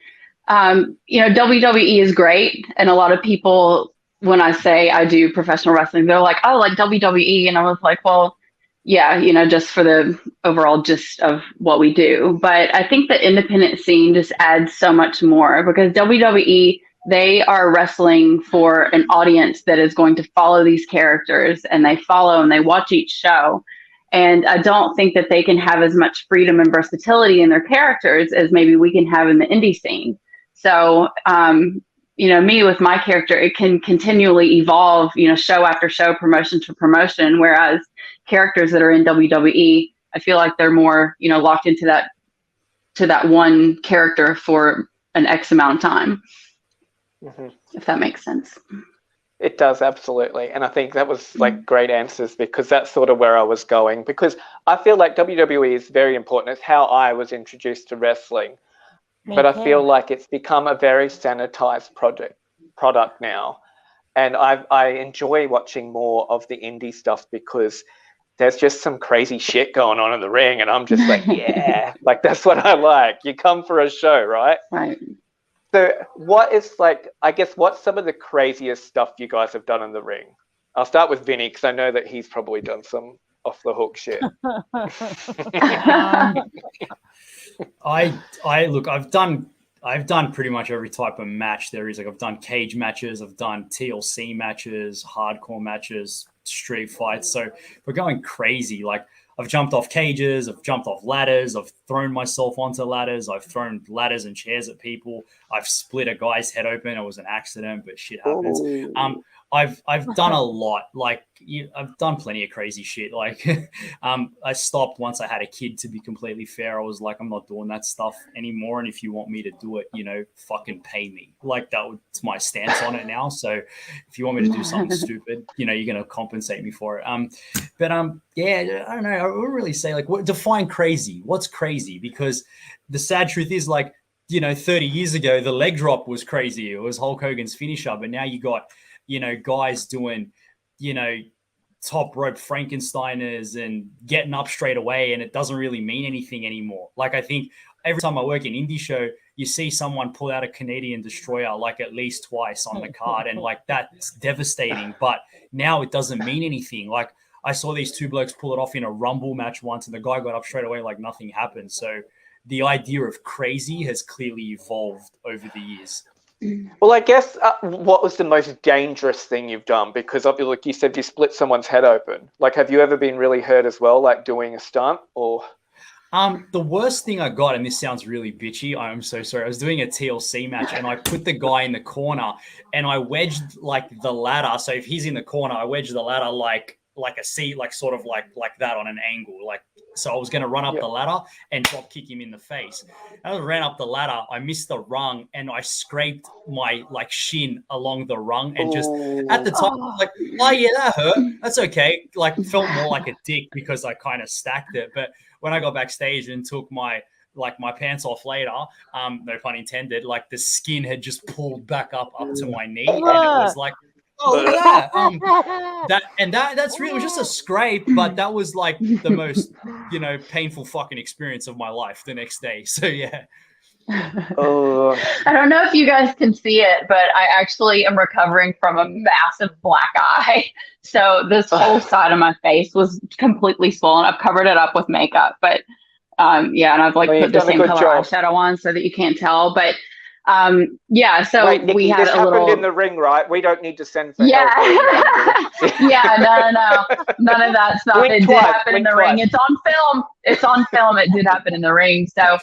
E: WWE is great. And a lot of people, when I say I do professional wrestling, they're like, oh, like WWE. And I was like, well, yeah, just for the overall gist of what we do. But I think the independent scene just adds so much more because WWE, they are wrestling for an audience that is going to follow these characters, and they follow and they watch each show. And I don't think that they can have as much freedom and versatility in their characters as maybe we can have in the indie scene. So, me with my character, it can continually evolve, show after show, promotion to promotion. Whereas characters that are in WWE, I feel like they're more, locked into that one character for an X amount of time. Mm-hmm. If that makes sense.
D: It does, absolutely. And I think that was like great answers because that's sort of where I was going, because I feel like WWE is very important. It's how I was introduced to wrestling. But I feel like it's become a very sanitized product now. And I enjoy watching more of the indie stuff because there's just some crazy shit going on in the ring. And I'm just like, yeah, like that's what I like. You come for a show, right?
E: Right.
D: So what's some of the craziest stuff you guys have done in the ring? I'll start with Vinny because I know that he's probably done some off the hook shit.
F: I've done pretty much every type of match there is. Like I've done cage matches, I've done TLC matches, hardcore matches, street fights. So we're going crazy. Like I've jumped off cages, I've jumped off ladders, I've thrown myself onto ladders, I've thrown ladders and chairs at people, I've split a guy's head open. It was an accident, but shit happens. I've done a lot. Like I've done plenty of crazy shit. Like I stopped once I had a kid, to be completely fair. I was like, I'm not doing that stuff anymore. And if you want me to do it, fucking pay me. Like that's my stance on it now. So if you want me to do something stupid, you're going to compensate me for it. Yeah, I don't know. I wouldn't really say define crazy. What's crazy? Because the sad truth is 30 years ago, the leg drop was crazy. It was Hulk Hogan's finisher. But now you got, guys doing, top rope Frankensteiners and getting up straight away, and it doesn't really mean anything anymore. Like I think every time I work in indie show, you see someone pull out a Canadian destroyer at least twice on the card, and that's devastating. But now it doesn't mean anything. Like I saw these two blokes pull it off in a Rumble match once, and the guy got up straight away like nothing happened. So the idea of crazy has clearly evolved over the years.
D: Well, I guess what was the most dangerous thing you've done? Because like you said, you split someone's head open. Like, have you ever been really hurt as well, like doing a stunt or?
F: The worst thing I got, and this sounds really bitchy, I'm so sorry. I was doing a TLC match and I put the guy in the corner and I wedged the ladder. So if he's in the corner, I wedged the ladder like a seat, sort of like that on an angle. So I was going to run up the ladder and drop kick him in the face. As I ran up the ladder, I missed the rung and I scraped my shin along the rung. And just at the time, I was oh yeah, that hurt. That's okay. Felt more like a dick because I kind of stacked it. But when I got backstage and took my pants off later, no pun intended, the skin had just pulled back up to my knee. And it was oh, look at that. That's really, it was just a scrape, but that was the most, painful fucking experience of my life the next day. So yeah.
E: I don't know if you guys can see it, but I actually am recovering from a massive black eye. So this whole side of my face was completely swollen. I've covered it up with makeup, but Yeah, and I've like
D: Well,
E: put
D: you've
E: the
D: done a
E: same
D: good
E: color
D: job.
E: eyeshadow on so that you can't tell. But yeah, so
D: Wait, Nikki,
E: we had
D: this
E: a
D: happened
E: little.
D: in the ring, right? We don't need to send for
E: Yeah.
D: help. Or anything.
E: Yeah, no, none of that stuff.
D: Blink
E: It did
D: twice,
E: happen in
D: blink
E: the ring.
D: twice.
E: It's on film. It's on film. It did happen in the ring. So,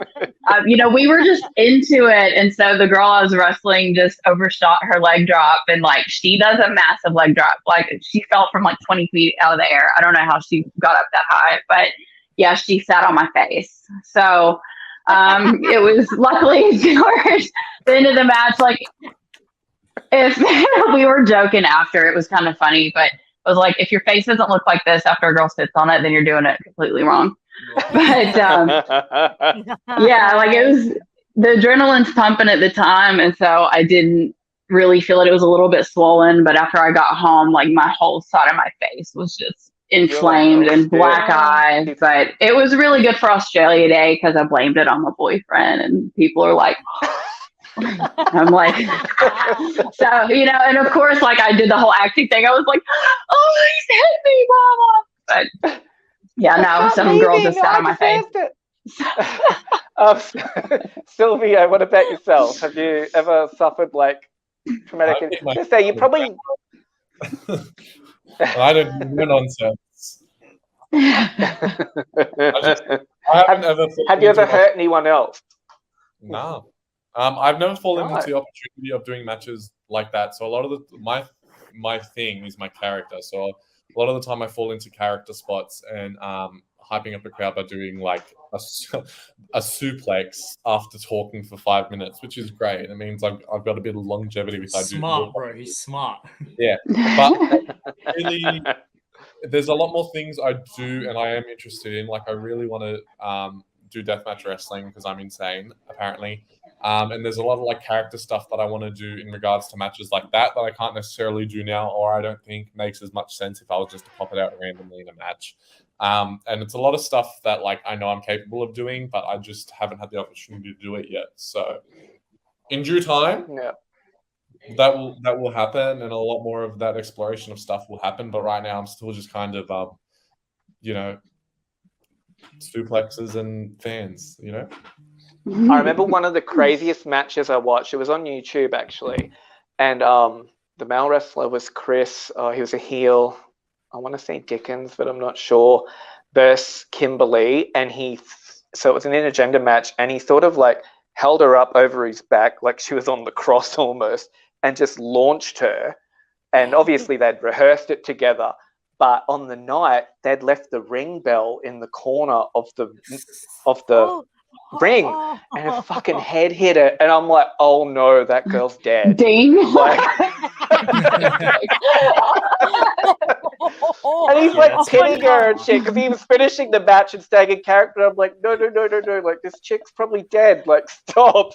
E: we were just into it. And so the girl I was wrestling just overshot her leg drop. And like, she does a massive leg drop. Like, she fell from like 20 feet out of the air. I don't know how she got up that high, but yeah, she sat on my face. So, it was luckily towards the end of the match. Like, if we were joking after, it was kind of funny, but it was like, if your face doesn't look like this after a girl sits on it, then you're doing it completely wrong. But yeah, like it was, the adrenaline's pumping at the time, and so I didn't really feel it. It was a little bit swollen, but after I got home, like my whole side of my face was just inflamed and black eyes. But it was really good for Australia Day because I blamed it on my boyfriend, and people are like, I'm like, so, and of course, like I did the whole acting thing. I was like, oh, he's hit me, mama. But yeah, no, some girl just sat on my face.
D: Silvio, what about yourself? Have you ever suffered like traumatic? Just say you probably.
H: I don't no nonsense.
D: Have you ever hurt anyone else?
H: No. I've never fallen into the opportunity of doing matches like that. So a lot of my thing is my character. So a lot of the time I fall into character spots and hyping up a crowd by doing like a suplex after talking for 5 minutes, which is great. It means I've got a bit of longevity if I do.
F: Smart, bro. He's smart.
H: Yeah, but really, there's a lot more things I do and I am interested in. Like I really want to do deathmatch wrestling because I'm insane, apparently. And there's a lot of like character stuff that I want to do in regards to matches like that I can't necessarily do now, or I don't think makes as much sense if I was just to pop it out randomly in a match. And it's a lot of stuff that like I know I'm capable of doing, but I just haven't had the opportunity to do it yet. So in due time, that will happen, and a lot more of that exploration of stuff will happen. But right now, I'm still just kind of suplexes and fans,
D: I remember one of the craziest matches I watched. It was on YouTube actually, and the male wrestler was Chris. He was a heel. I want to say Dickens, but I'm not sure. Versus Kimberly, and so it was an intergender match, and he sort of like held her up over his back like she was on the cross almost, and just launched her. And obviously they'd rehearsed it together, but on the night they'd left the ring bell in the corner of the ring, and her fucking head hit it, and I'm like, oh no, that girl's dead.
E: Ding.
D: Like, and he's like pinning her and shit because he was finishing the match and staying in character. I'm like, no, like this chick's probably dead. Like, stop.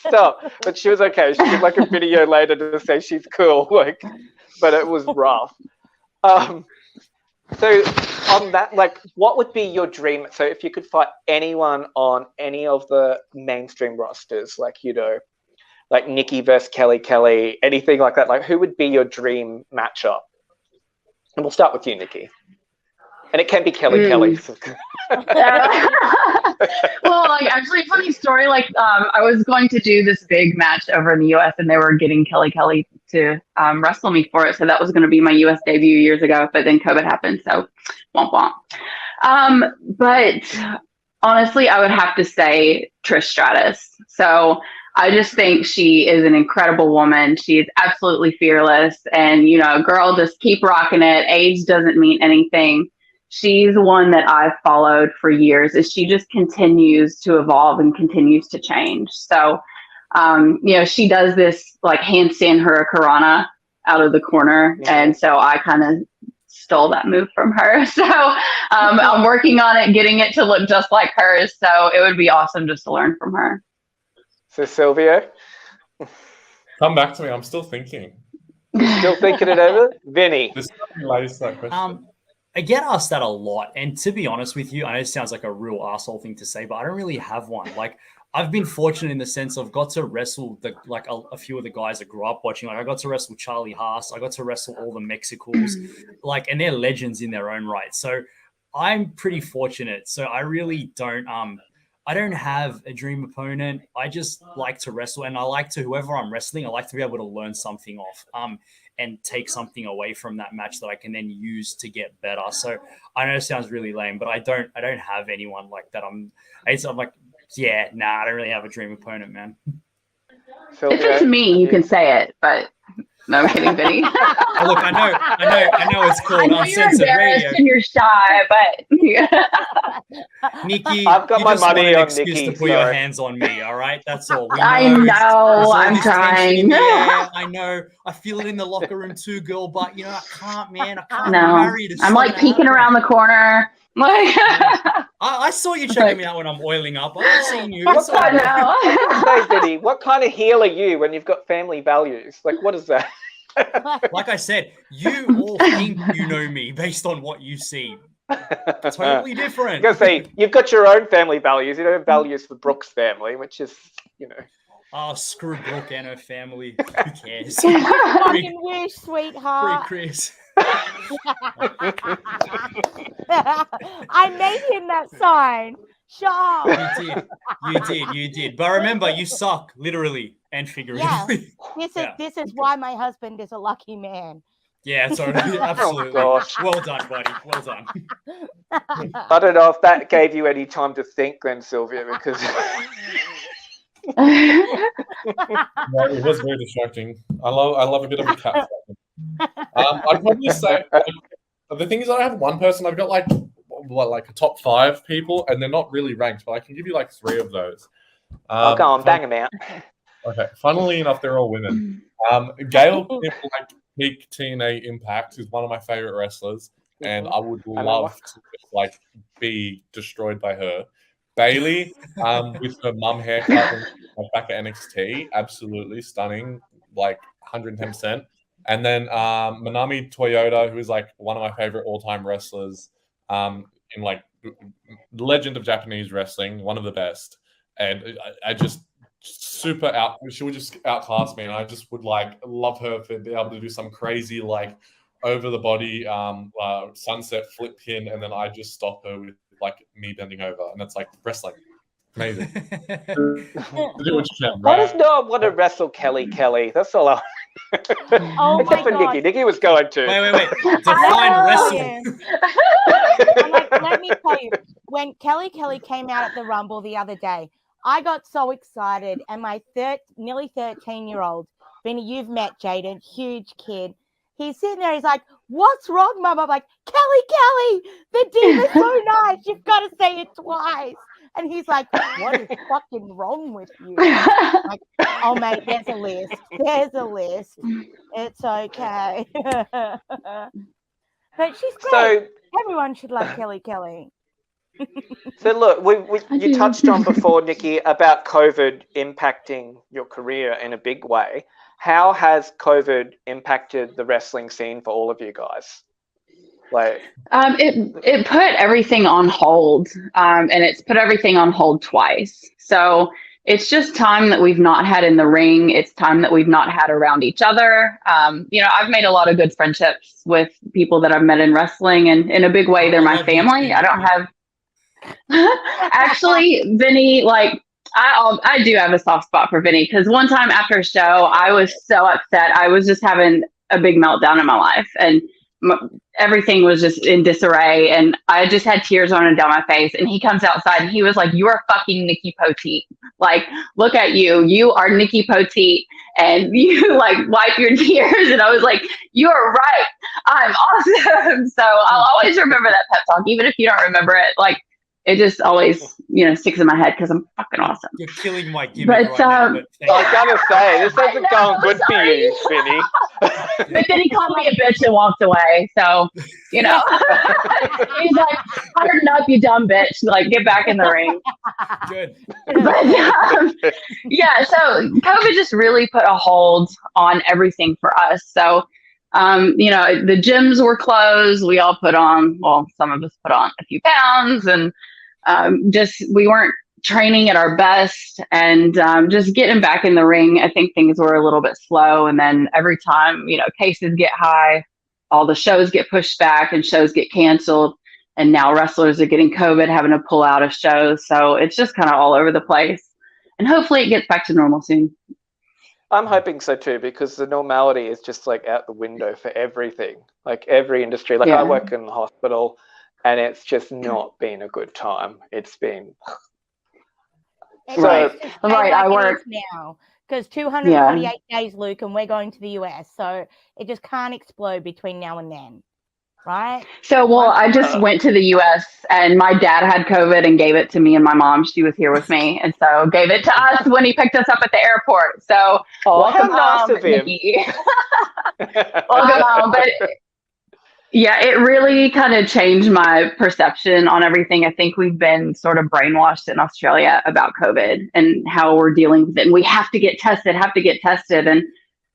D: But she was okay. She did like a video later to say she's cool. Like, but it was rough. So on that, like, what would be your dream? So if you could fight anyone on any of the mainstream rosters, like, like Nikki versus Kelly, anything like that, like who would be your dream matchup? And we'll start with you, Nikki. And it can be Kelly.
E: Well, like actually, funny story. Like, I was going to do this big match over in the U.S. and they were getting Kelly to wrestle me for it. So that was going to be my U.S. debut years ago. But then COVID happened, so womp womp. But honestly, I would have to say Trish Stratus. So I just think she is an incredible woman. She is absolutely fearless, and girl, just keep rocking it. Age doesn't mean anything. She's one that I've followed for years as she just continues to evolve and continues to change. So, she does this like handstand hurricanrana out of the corner. And so I kind of stole that move from her. So I'm working on it, getting it to look just like hers. So it would be awesome just to learn from her.
D: So Silvio?
H: Come back to me. I'm still thinking.
D: Still thinking it over? Vinny?
H: This is that question.
F: I get asked that a lot, and to be honest with you, I know it sounds like a real asshole thing to say, but I don't really have one. Like, I've been fortunate in the sense I've got to wrestle a few of the guys I grew up watching. Like, I got to wrestle Charlie Haas, I got to wrestle all the Mexicals, and they're legends in their own right. So I'm pretty fortunate. So I really don't. I don't have a dream opponent. I just like to wrestle, and I like to, whoever I'm wrestling, I like to be able to learn something off, and take something away from that match that I can then use to get better. So I know it sounds really lame, but I don't have anyone like that. I'm like, yeah, nah, I don't really have a dream opponent, man.
E: If it's me, you can say it, but no, I'm kidding, Vinny.
F: Oh, look, I know it's called Uncensored Radio.
E: And you're shy, but
F: Nikki,
D: I've got
F: you
D: my
F: just want
D: money
F: an
D: on
F: excuse
D: Nikki,
F: to put your hands on me, all right? That's all. We
E: I
F: there's
E: know,
F: all
E: I'm
F: this tension
E: trying.
F: in the air. I know. I feel it in the locker room too, girl, but I can't, man. I can't.
E: no,
F: I'm married. It's
E: I'm
F: so
E: like peeking
F: hard.
E: around the corner. Like,
F: I saw you checking me out when I'm oiling up. I've seen you. It's all
E: I
F: good.
E: know.
D: Say, Vinny, what kind of heel are you when you've got family values? Like, what is that?
F: Like I said, you all think you know me based on what you see. Totally different.
D: I was gonna say, you've got your own family values. You don't have values for Brooke's family, which is,
F: Oh, screw Brooke and her family. Who cares?
G: Fucking wish,
F: Free
G: sweetheart.
F: Chris.
G: I made him that sign. Shut up.
F: You did. But remember, you suck, literally and figuratively.
G: This is why my husband is a lucky man.
F: Yeah, totally, absolutely.
D: gosh.
F: Well done, buddy. Well done.
D: I don't know if that gave you any time to think then, Silvio, because
H: No, it was very distracting. I love a bit of a cat. I'd probably say the thing is I have one person. I've got like a top 5 people, and they're not really ranked, but I can give you like 3 of those.
D: I'll go on, bang them out.
H: Okay. Funnily enough, they're all women. Gail, like peak TNA Impact, is one of my favorite wrestlers, and I would love to like be destroyed by her. Bailey, with her mum haircut and back at NXT, absolutely stunning, like 110%. And then Manami Toyota, who is like one of my favorite all-time wrestlers, in like legend of Japanese wrestling, one of the best. And I just super out. She would just outclass me, and I just would like love her for being able to do some crazy like over the body sunset flip pin, and then I just stop her with like me bending over, and it's like wrestling. Amazing. Do what you can,
D: I
H: right?
D: just know I want to wrestle Kelly. That's all I
G: Oh
D: Except for
G: my
D: Nikki.
G: God.
D: Nikki was going to.
F: Wait. Define wrestle.
G: I'm like, let me tell you, when Kelly came out at the Rumble the other day, I got so excited, and my nearly 13-year-old, Vinny, you've met Jaden, huge kid. He's sitting there, he's like, "What's wrong, Mum?" I'm like, Kelly, the diva's so nice. You've got to say it twice. And he's like, "What is fucking wrong with you?" I'm like, "Oh, mate, there's a list. It's okay." But she's great.
D: So,
G: Everyone should love Kelly.
D: so look, you touched on before, Nikki, about COVID impacting your career in a big way. How has COVID impacted the wrestling scene for all of you guys? Like,
E: it put everything on hold, and it's put everything on hold twice. So it's just time that we've not had in the ring. It's time that we've not had around each other. I've made a lot of good friendships with people that I've met in wrestling, and in a big way, they're my family. I don't have actually, Vinny, like I do have a soft spot for Vinny, because one time after a show, I was so upset. I was just having a big meltdown in my life, and everything was just in disarray, and I just had tears running down my face. And he comes outside and he was like, "You are fucking Nikki Poteet. Like, look at you. You are Nikki Poteet, and you like wipe your tears." And I was like, "You are right. I'm awesome." So I'll always remember that pep talk, even if you don't remember it. Like, it just always, sticks in my head because I'm fucking awesome.
F: You're killing my gimmick right now. But
D: I was gonna say, this hasn't gone good for you, Vinny.
E: But then he called me a bitch and walked away. So, he's like, "Harden up, you dumb bitch. Like, get back in the ring."
F: Good.
E: But so COVID just really put a hold on everything for us. So, the gyms were closed. We all some of us put on a few pounds, and we weren't training at our best, and just getting back in the ring. I think things were a little bit slow. And then every time, cases get high, all the shows get pushed back and shows get canceled. and now wrestlers are getting COVID, having to pull out of shows. So it's just kind of all over the place. And hopefully it gets back to normal soon.
D: I'm hoping so too, because the normality is just like out the window for everything, like every industry. Like I work in the hospital, and it's just not been a good time. It's been
E: right. I work
G: now because 248 days, Luke, and we're going to the US, so it just can't explode between now and then. Right.
E: So, well, I just went to the US and my dad had COVID and gave it to me and my mom. She was here with me. And so gave it to us when he picked us up at the airport. So welcome home, Nikki. Welcome home. But yeah, it really kind of changed my perception on everything. I think we've been sort of brainwashed in Australia about COVID and how we're dealing with it. And we have to get tested. And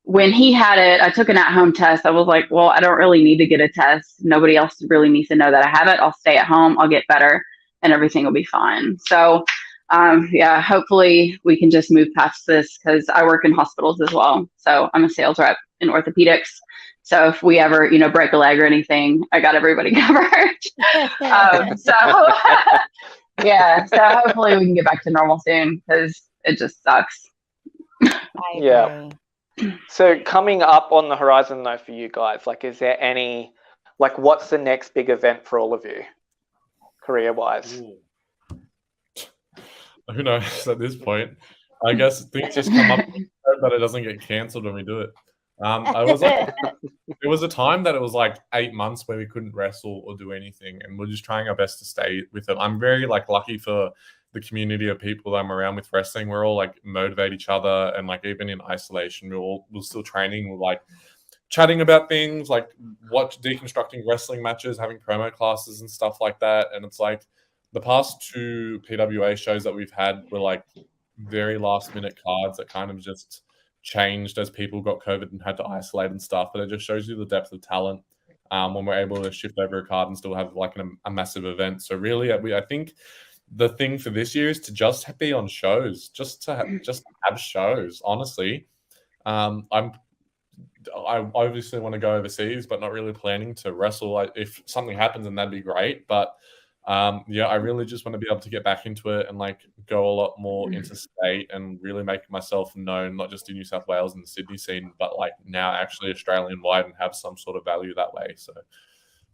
E: when he had it, I took an at-home test. I was like, well, I don't really need to get a test. Nobody else really needs to know that I have it. I'll stay at home. I'll get better and everything will be fine. So, hopefully we can just move past this because I work in hospitals as well. So I'm a sales rep in orthopedics. So if we ever, break a leg or anything, I got everybody covered. So hopefully we can get back to normal soon because it just sucks.
D: Yeah. So coming up on the horizon though for you guys, like is there any, like what's the next big event for all of you career-wise?
H: Who knows at this point? I guess things just come up but it doesn't get cancelled when we do it. It was a time that it was like 8 months where we couldn't wrestle or do anything, and we're just trying our best to stay with it. I'm very lucky for the community of people that I'm around with wrestling. We're all motivate each other, and even in isolation, we're still training. We're chatting about things deconstructing wrestling matches, having promo classes and stuff like that. And it's the past 2 PWA shows that we've had were very last minute cards that kind of just changed as people got COVID and had to isolate and stuff. But it just shows you the depth of talent when we're able to shift over a card and still have a massive event. So really, I think the thing for this year is to just be on shows, just have shows. Honestly, I obviously want to go overseas, but not really planning to wrestle. If something happens, then that'd be great. But I really just want to be able to get back into it and go a lot more interstate and really make myself known, not just in New South Wales and the Sydney scene, but now actually Australian wide and have some sort of value that way. So.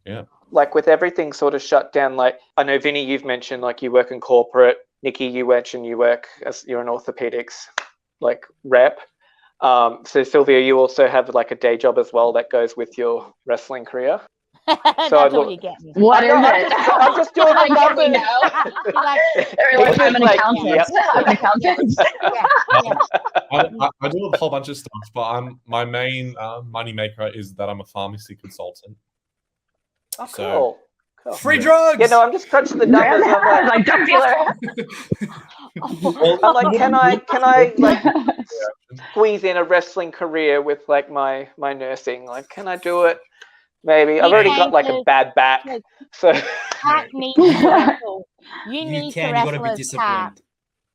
H: Yeah.
D: With everything sort of shut down, I know Vinnie, you've mentioned you work in corporate. Nikki, you mentioned you work as you're an orthopedics rep. So Silvio, you also have a day job as well that goes with your wrestling career.
G: That's all you get me.
E: What is it?
D: I'm just doing the numbers.
E: I'm an accountant. I'm an accountant.
H: I do a whole bunch of stuff, but my main money maker is that I'm a pharmacy consultant.
D: Oh, cool. Cool.
F: Free drugs.
D: Yeah, no, I'm just crunching the numbers. I'm
E: drug dealer.
D: Can I squeeze in a wrestling career with my nursing? Can I do it? Maybe I've already got a bad back, so
G: Pat needs to wrestle. You need to
F: You
G: wrestle
F: got to be
G: as
F: disciplined.
G: Pat.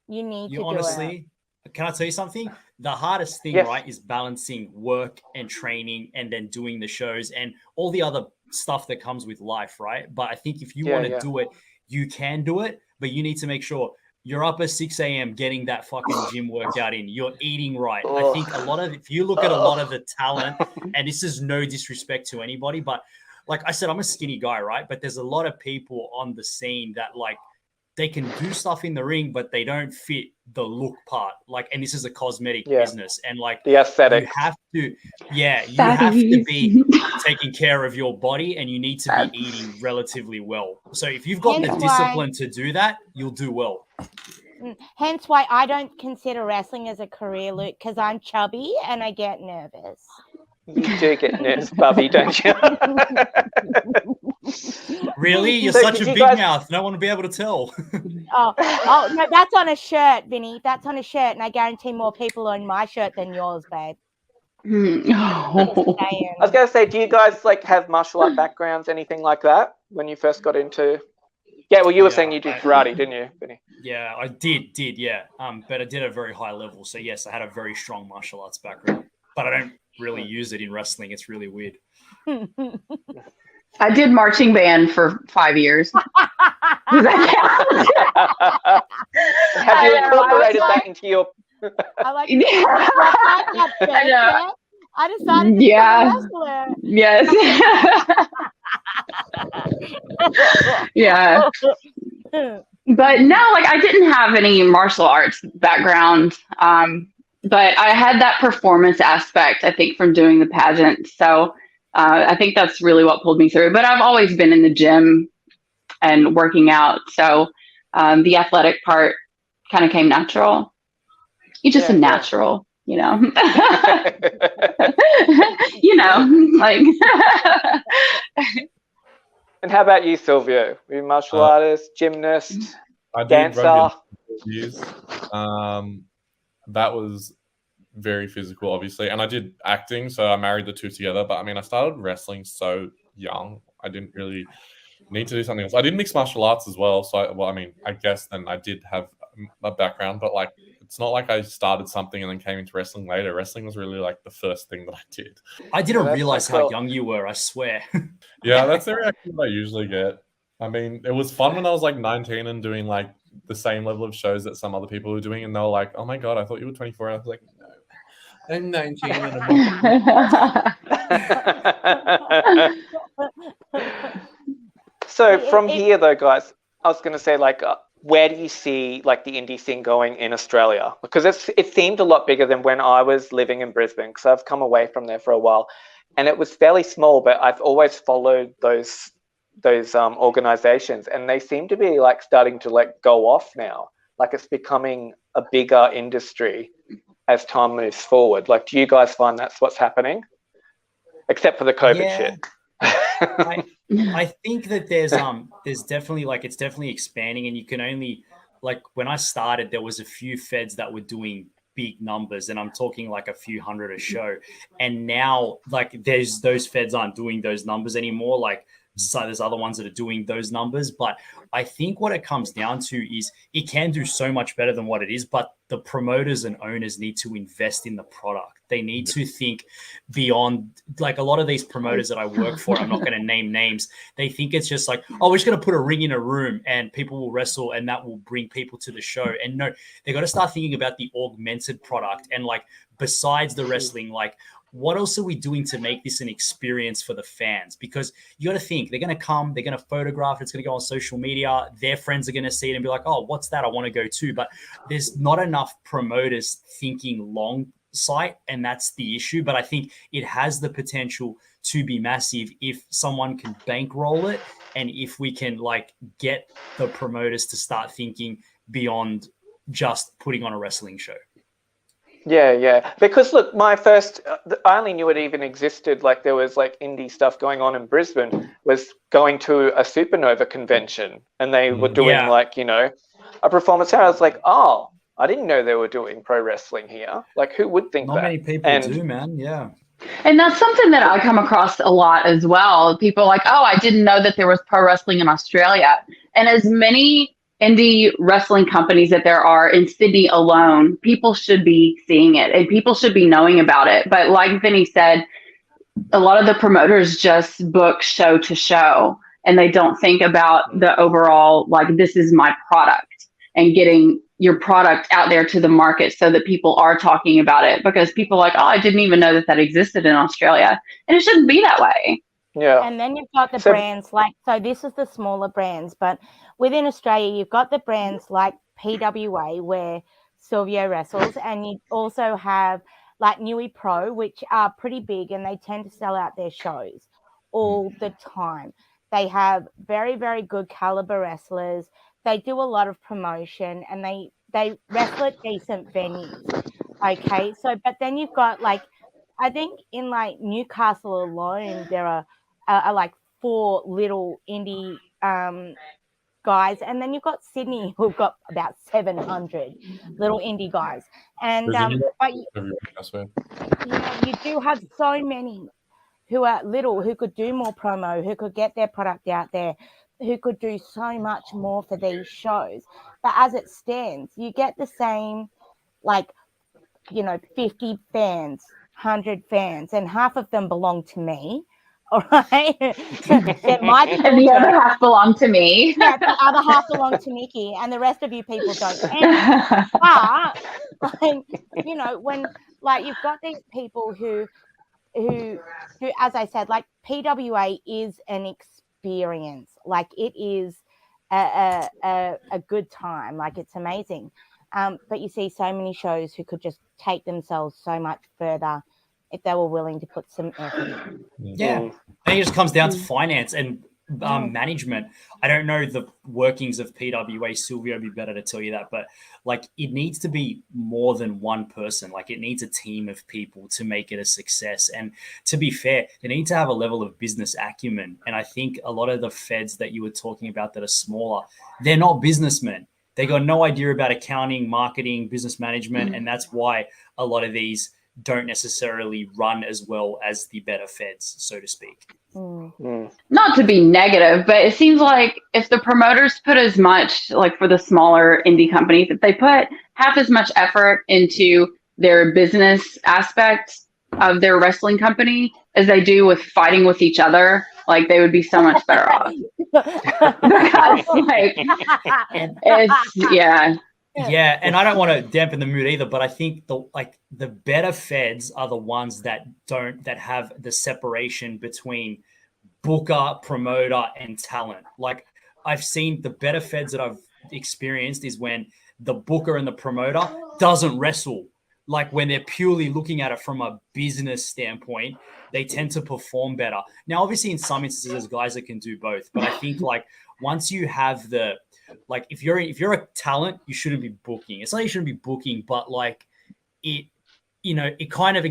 G: You need to
F: honestly, can I tell you something? The hardest thing, right, is balancing work and training and then doing the shows and all the other stuff that comes with life, right? But I think if you want to do it, you can do it, but you need to make sure you're up at 6 a.m. getting that fucking gym workout in. You're eating right. I think if you look at a lot of the talent, and this is no disrespect to anybody, but like I said, I'm a skinny guy, right? But there's a lot of people on the scene that they can do stuff in the ring, but they don't fit the look part. And this is a cosmetic business, and
D: the aesthetic.
F: You have to be taking care of your body, and you need to be eating relatively well. So if you've got the discipline to do that, you'll do well.
G: Hence why I don't consider wrestling as a career, Luke, because I'm chubby and I get nervous.
D: You do get nervous, Bubby, don't you?
F: Really? You're such a big mouth. No one will be able to tell.
G: Oh, no, that's on a shirt, Vinny. That's on a shirt, and I guarantee more people on my shirt than yours, babe.
D: I was going to say, do you guys have martial art backgrounds, anything like that, when you first got into? Yeah, well, you were saying you did karate, didn't you, Vinny?
F: Yeah, I did, yeah. But I did at a very high level. So yes, I had a very strong martial arts background, but I don't really use it in wrestling. It's really weird.
E: I did marching band for 5 years. Does that count?
D: Have you incorporated that into your?
G: I like
E: Yeah.
G: I know. I decided to become a wrestler.
E: Yes. Yeah. But no, like I didn't have any martial arts background. But I had that performance aspect, I think, from doing the pageant. So I think that's really what pulled me through. But I've always been in the gym and working out. So the athletic part kind of came natural. You're just a natural, you know. You know, like.
D: And how about you, Silvio? Were you a martial artist, gymnast,
H: I did
D: dancer?
H: rugby for years. That was very physical, obviously, and I did acting, so I married the two together. But I mean, I started wrestling so young. I didn't really need to do something else. I did mixed martial arts as well, so I guess then I did have a background, but like it's not like I started something and then came into wrestling later. Wrestling was really like the first thing that I did.
F: I didn't realize how young you were, I swear.
H: Yeah, that's the reaction I usually get. I mean, it was fun when I was like 19 and doing like the same level of shows that some other people were doing, and they were like, "Oh my god, I thought you were 24." And I was like, "No, I'm 19 and I'm."
D: So from here, though, guys, I was going to say, like, where do you see like the indie scene going in Australia? Because it seemed a lot bigger than when I was living in Brisbane, because I've come away from there for a while, and it was fairly small. But I've always followed those organizations, and they seem to be like starting to like go off now. Like it's becoming a bigger industry as time moves forward. Like, do you guys find that's what's happening? Except for the COVID shit.
F: I think that there's definitely like it's definitely expanding, and you can only like when I started there was a few feds that were doing big numbers, and I'm talking like a few hundred a show, and now like those feds aren't doing those numbers anymore. Like so there's other ones that are doing those numbers, but I think what it comes down to is it can do so much better than what it is, but the promoters and owners need to invest in the product. They need to think beyond, like a lot of these promoters that I work for, I'm not going to name names, they think it's just like, oh, we're just going to put a ring in a room and people will wrestle and that will bring people to the show. And no, they got to start thinking about the augmented product and like besides the wrestling, like what else are we doing to make this an experience for the fans? Because you got to think they're going to come, they're going to photograph it, it's going to go on social media. Their friends are going to see it and be like, oh, what's that? I want to go too. But there's not enough promoters thinking long sight, and that's the issue. But I think it has the potential to be massive if someone can bankroll it, and if we can like get the promoters to start thinking beyond just putting on a wrestling show.
D: Yeah. Because look, I only knew it even existed. Like there was like indie stuff going on in Brisbane. Was going to a Supernova convention, and they were doing like a performance here. I was like, oh, I didn't know they were doing pro wrestling here. Like, who would think that?
F: Not many people do, man. Yeah.
E: And that's something that I come across a lot as well. People are like, oh, I didn't know that there was pro wrestling in Australia. And as many indie wrestling companies that there are in Sydney alone, people should be seeing it and people should be knowing about it. But like Vinnie said, a lot of the promoters just book show to show, and they don't think about the overall, like, this is my product, and getting your product out there to the market so that people are talking about it, because people are like, oh, I didn't even know that existed in Australia. And it shouldn't be that way.
D: Yeah.
G: And then you've got the brands like, so this is the smaller brands, but within Australia, you've got the brands like PWA where Silvio wrestles, and you also have like Nui Pro, which are pretty big, and they tend to sell out their shows all the time. They have very, very good caliber wrestlers. They do a lot of promotion, and they wrestle at decent venues. Okay, so but then you've got like, I think in like Newcastle alone, there are like 4 little indie guys, and then you've got Sydney who've got about 700 little indie guys, and but you do have so many who are little, who could do more promo, who could get their product out there, who could do so much more for these shows. But as it stands, you get the same, like, 50 fans, 100 fans, and half of them belong to me. All right. It might be
E: And the other half belong to me.
G: Yeah, the other half belongs to Nikki, and the rest of you people don't. And, but like, you know, when like you've got these people who, as I said, like PWA is an experience. Like it is a good time. Like it's amazing. But you see so many shows who could just take themselves so much further if they were willing to put some effort in.
F: Yeah. I think it just comes down to finance and management. I don't know the workings of PWA. Silvio would be better to tell you that, but like it needs to be more than one person. Like it needs a team of people to make it a success. And to be fair, they need to have a level of business acumen. And I think a lot of the feds that you were talking about that are smaller, they're not businessmen. They got no idea about accounting, marketing, business management. And that's why a lot of these don't necessarily run as well as the better feds, so to speak.
E: Not to be negative, but it seems like if the promoters put as much, like for the smaller indie companies, if they put half as much effort into their business aspect of their wrestling company as they do with fighting with each other, like they would be so much better off. Because like it's
F: Yeah, and I don't want to dampen the mood either, but I think the better feds are the ones that have the separation between booker, promoter, and talent. Like I've seen the better feds that I've experienced is when the booker and the promoter doesn't wrestle. Like when they're purely looking at it from a business standpoint, they tend to perform better. Now, obviously, in some instances, there's guys that can do both, but I think like once you have like if you're a talent, you shouldn't be booking. It's not you shouldn't be booking, but like it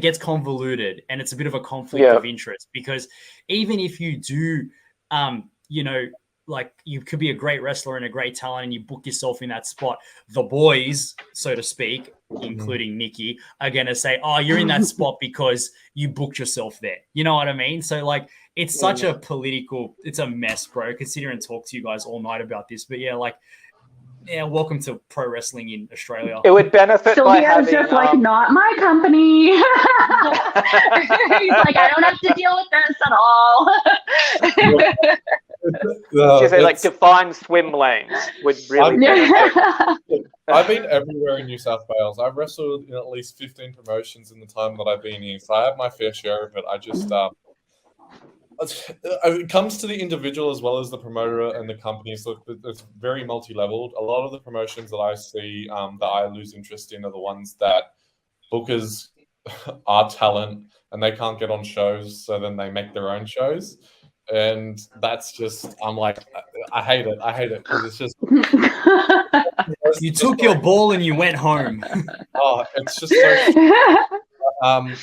F: gets convoluted and it's a bit of a conflict of interest because even if you do, like you could be a great wrestler and a great talent and you book yourself in that spot, the boys, so to speak, including Nikki, are going to say, oh, you're in that spot because you booked yourself there. You know what I mean? So like, it's such a it's a mess, bro. I could sit here and talk to you guys all night about this, but welcome to pro wrestling in Australia.
D: It would benefit by having...
E: Sylvia's just like, not my company. He's like, I don't have to deal with this at all.
D: She's like, define swim lanes would really benefit.
H: I've been everywhere in New South Wales. I've wrestled in at least 15 promotions in the time that I've been here, so I have my fair share of it. I just... it comes to the individual as well as the promoter and the company. So it's very multi-leveled. A lot of the promotions that I see that I lose interest in are the ones that bookers are talent and they can't get on shows, so then they make their own shows. And that's just, I'm like, I hate it. I hate it because it's just...
F: You took your ball and you went home.
H: Oh, it's just so...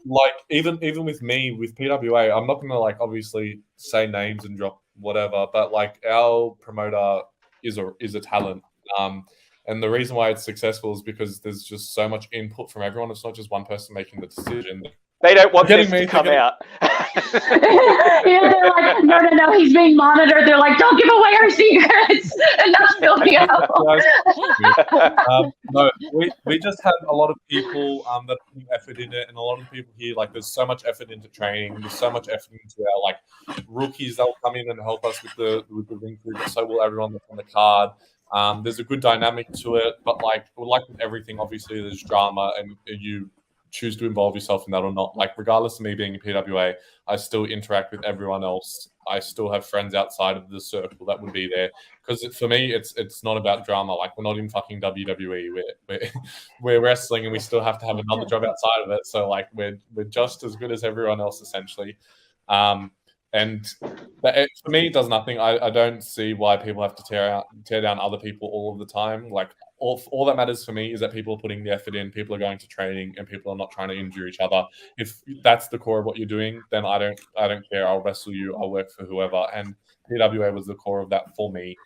H: like even with me with PWA, I'm not gonna like obviously say names and drop whatever, but like our promoter is a talent, and the reason why it's successful is because there's just so much input from everyone. It's not just one person making the decision.
D: They don't want this to come out.
E: Yeah, they're like, no, he's being monitored. They're like, don't give away our secrets. And that's Silvio.
H: No, we just had a lot of people that put effort in it, and a lot of people here, like, there's so much effort into training. There's so much effort into our like rookies. They'll come in and help us with the ring crew, but so will everyone that's on the card. There's a good dynamic to it, but like with everything, obviously there's drama, and you choose to involve yourself in that or not. Like, regardless of me being a PWA, I still interact with everyone else. I still have friends outside of the circle that would be there. Because for me, it's not about drama. Like, we're not in fucking WWE. We're wrestling, and we still have to have another job outside of it. So like, we're just as good as everyone else, essentially. And for me, it does nothing. I don't see why people have to tear down other people all of the time. Like, all that matters for me is that people are putting the effort in, people are going to training, and people are not trying to injure each other. If that's the core of what you're doing, then I don't care. I'll wrestle you. I'll work for whoever. And PWA was the core of that for me.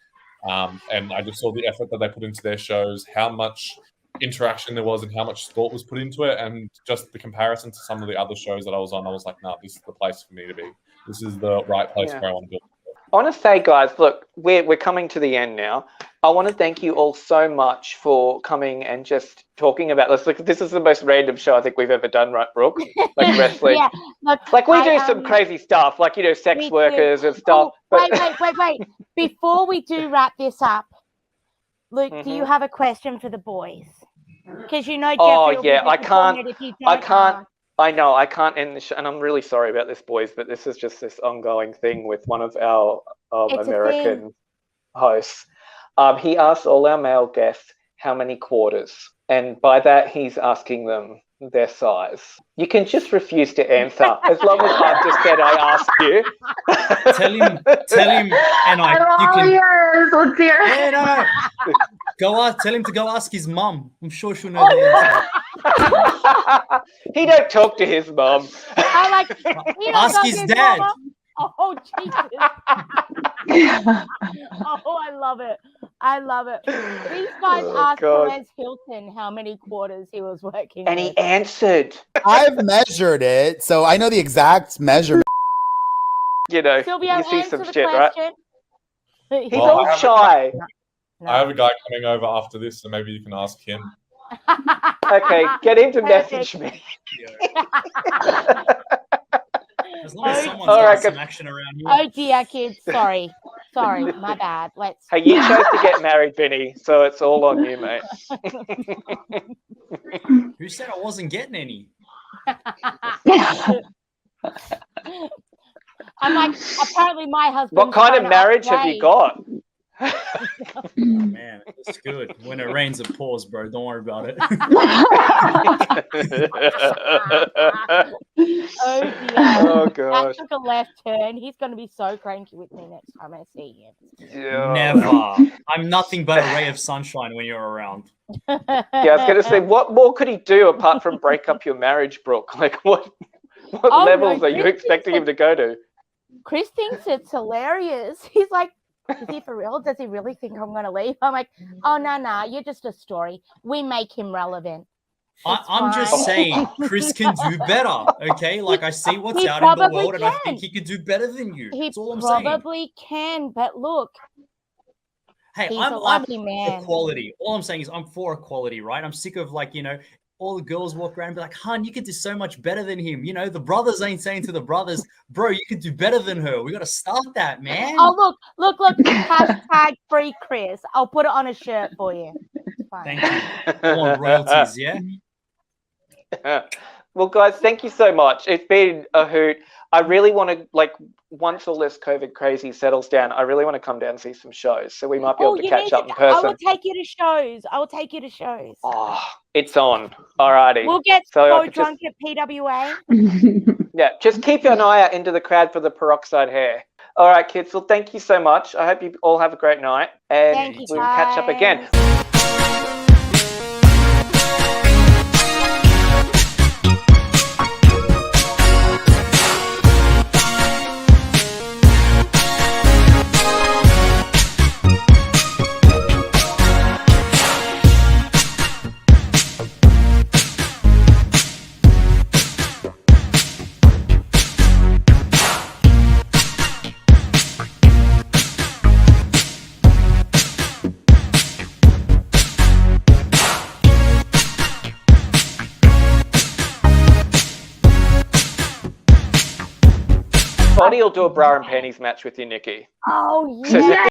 H: And I just saw the effort that they put into their shows, how much interaction there was and how much thought was put into it, and just the comparison to some of the other shows that I was on, I was like, nah, this is the place for me to be. This is the right place where I want to be.
D: I want to say, guys, look, we're coming to the end now. I want to thank you all so much for coming and just talking about this. Look, this is the most random show I think we've ever done, right, Brooke? Like wrestling.
G: Yeah, look,
D: like we do some crazy stuff, like, you know, sex workers and stuff.
G: Oh, wait. Before we do wrap this up, Luke, do you have a question for the boys? Because you know Jeffrey will be disappointed if you don't.
D: I know, I can't end the show, and I'm really sorry about this, boys, but this is just this ongoing thing with one of our American hosts. He asks all our male guests how many quarters, and by that he's asking them their size. You can just refuse to answer as long as I've just said I asked you.
F: Tell him, and you can.
E: Yours. Let's hear it.
F: Yeah, no. Tell him to go ask his mum. I'm sure she'll know the answer.
D: He don't talk to his mum.
F: Ask his dad.
G: Mama? Oh, Jesus. Oh, I love it. These guys asked Perez Hilton how many quarters he was working
D: and he answered.
I: I've measured it, so I know the exact measurement.
D: You know,
G: Silvio,
D: you see some
G: the
D: shit,
G: question.
D: Right? He's all shy.
H: I have a guy coming over after this, so maybe you can ask him.
D: Okay, get him to message me.
F: As long as someone's got some action around here.
G: Oh dear, kids. Sorry, my bad.
D: Hey, you chose to get married, Vinny, so it's all on you, mate.
F: Who said I wasn't getting any?
G: I'm like, apparently my husband.
D: What kind of marriage have you got?
F: Oh, man, it's good. When it rains, it pours, bro. Don't worry about it.
G: Oh dear.
D: Oh gosh.
G: That took a left turn. He's going to be so cranky with me next time I see him.
D: Yeah.
F: Never. I'm nothing but a ray of sunshine when you're around.
D: Yeah, I was going to say, what more could he do apart from break up your marriage, Brooke? Like, what levels are you expecting him to go to?
G: Chris thinks it's hilarious. He's like, is he for real? Does he really think I'm going to leave? I'm like, oh, no, you're just a story. We make him relevant.
F: I'm just saying, Chris can do better, okay? Like, I see what's out in the world, and I think he could do better than you. That's all I'm saying.
G: He probably can, but look.
F: Hey,
G: he's
F: I'm
G: a lucky man.
F: Equality. All I'm saying is I'm for equality, right? I'm sick of, like, you know, all the girls walk around and be like, hun, you could do so much better than him. You know, the brothers ain't saying to the brothers, bro, you could do better than her. We got to start that, man.
G: Oh, look. Hashtag free Chris. I'll put it on a shirt for you.
F: Thank you. I want royalties, yeah?
D: Well, guys, thank you so much. It's been a hoot. I really want to, like, once all this COVID crazy settles down, I really want to come down and see some shows. So we might be able to catch up in person.
G: I will take you to shows.
D: Oh, it's on. Alrighty.
G: We'll get so drunk at PWA.
D: Yeah, just keep an eye out into the crowd for the peroxide hair. All right, kids. Well, thank you so much. I hope you all have a great night. And we'll catch up again. Bonnie will do a bra and panties match with you, Nikki.
G: Oh, yeah.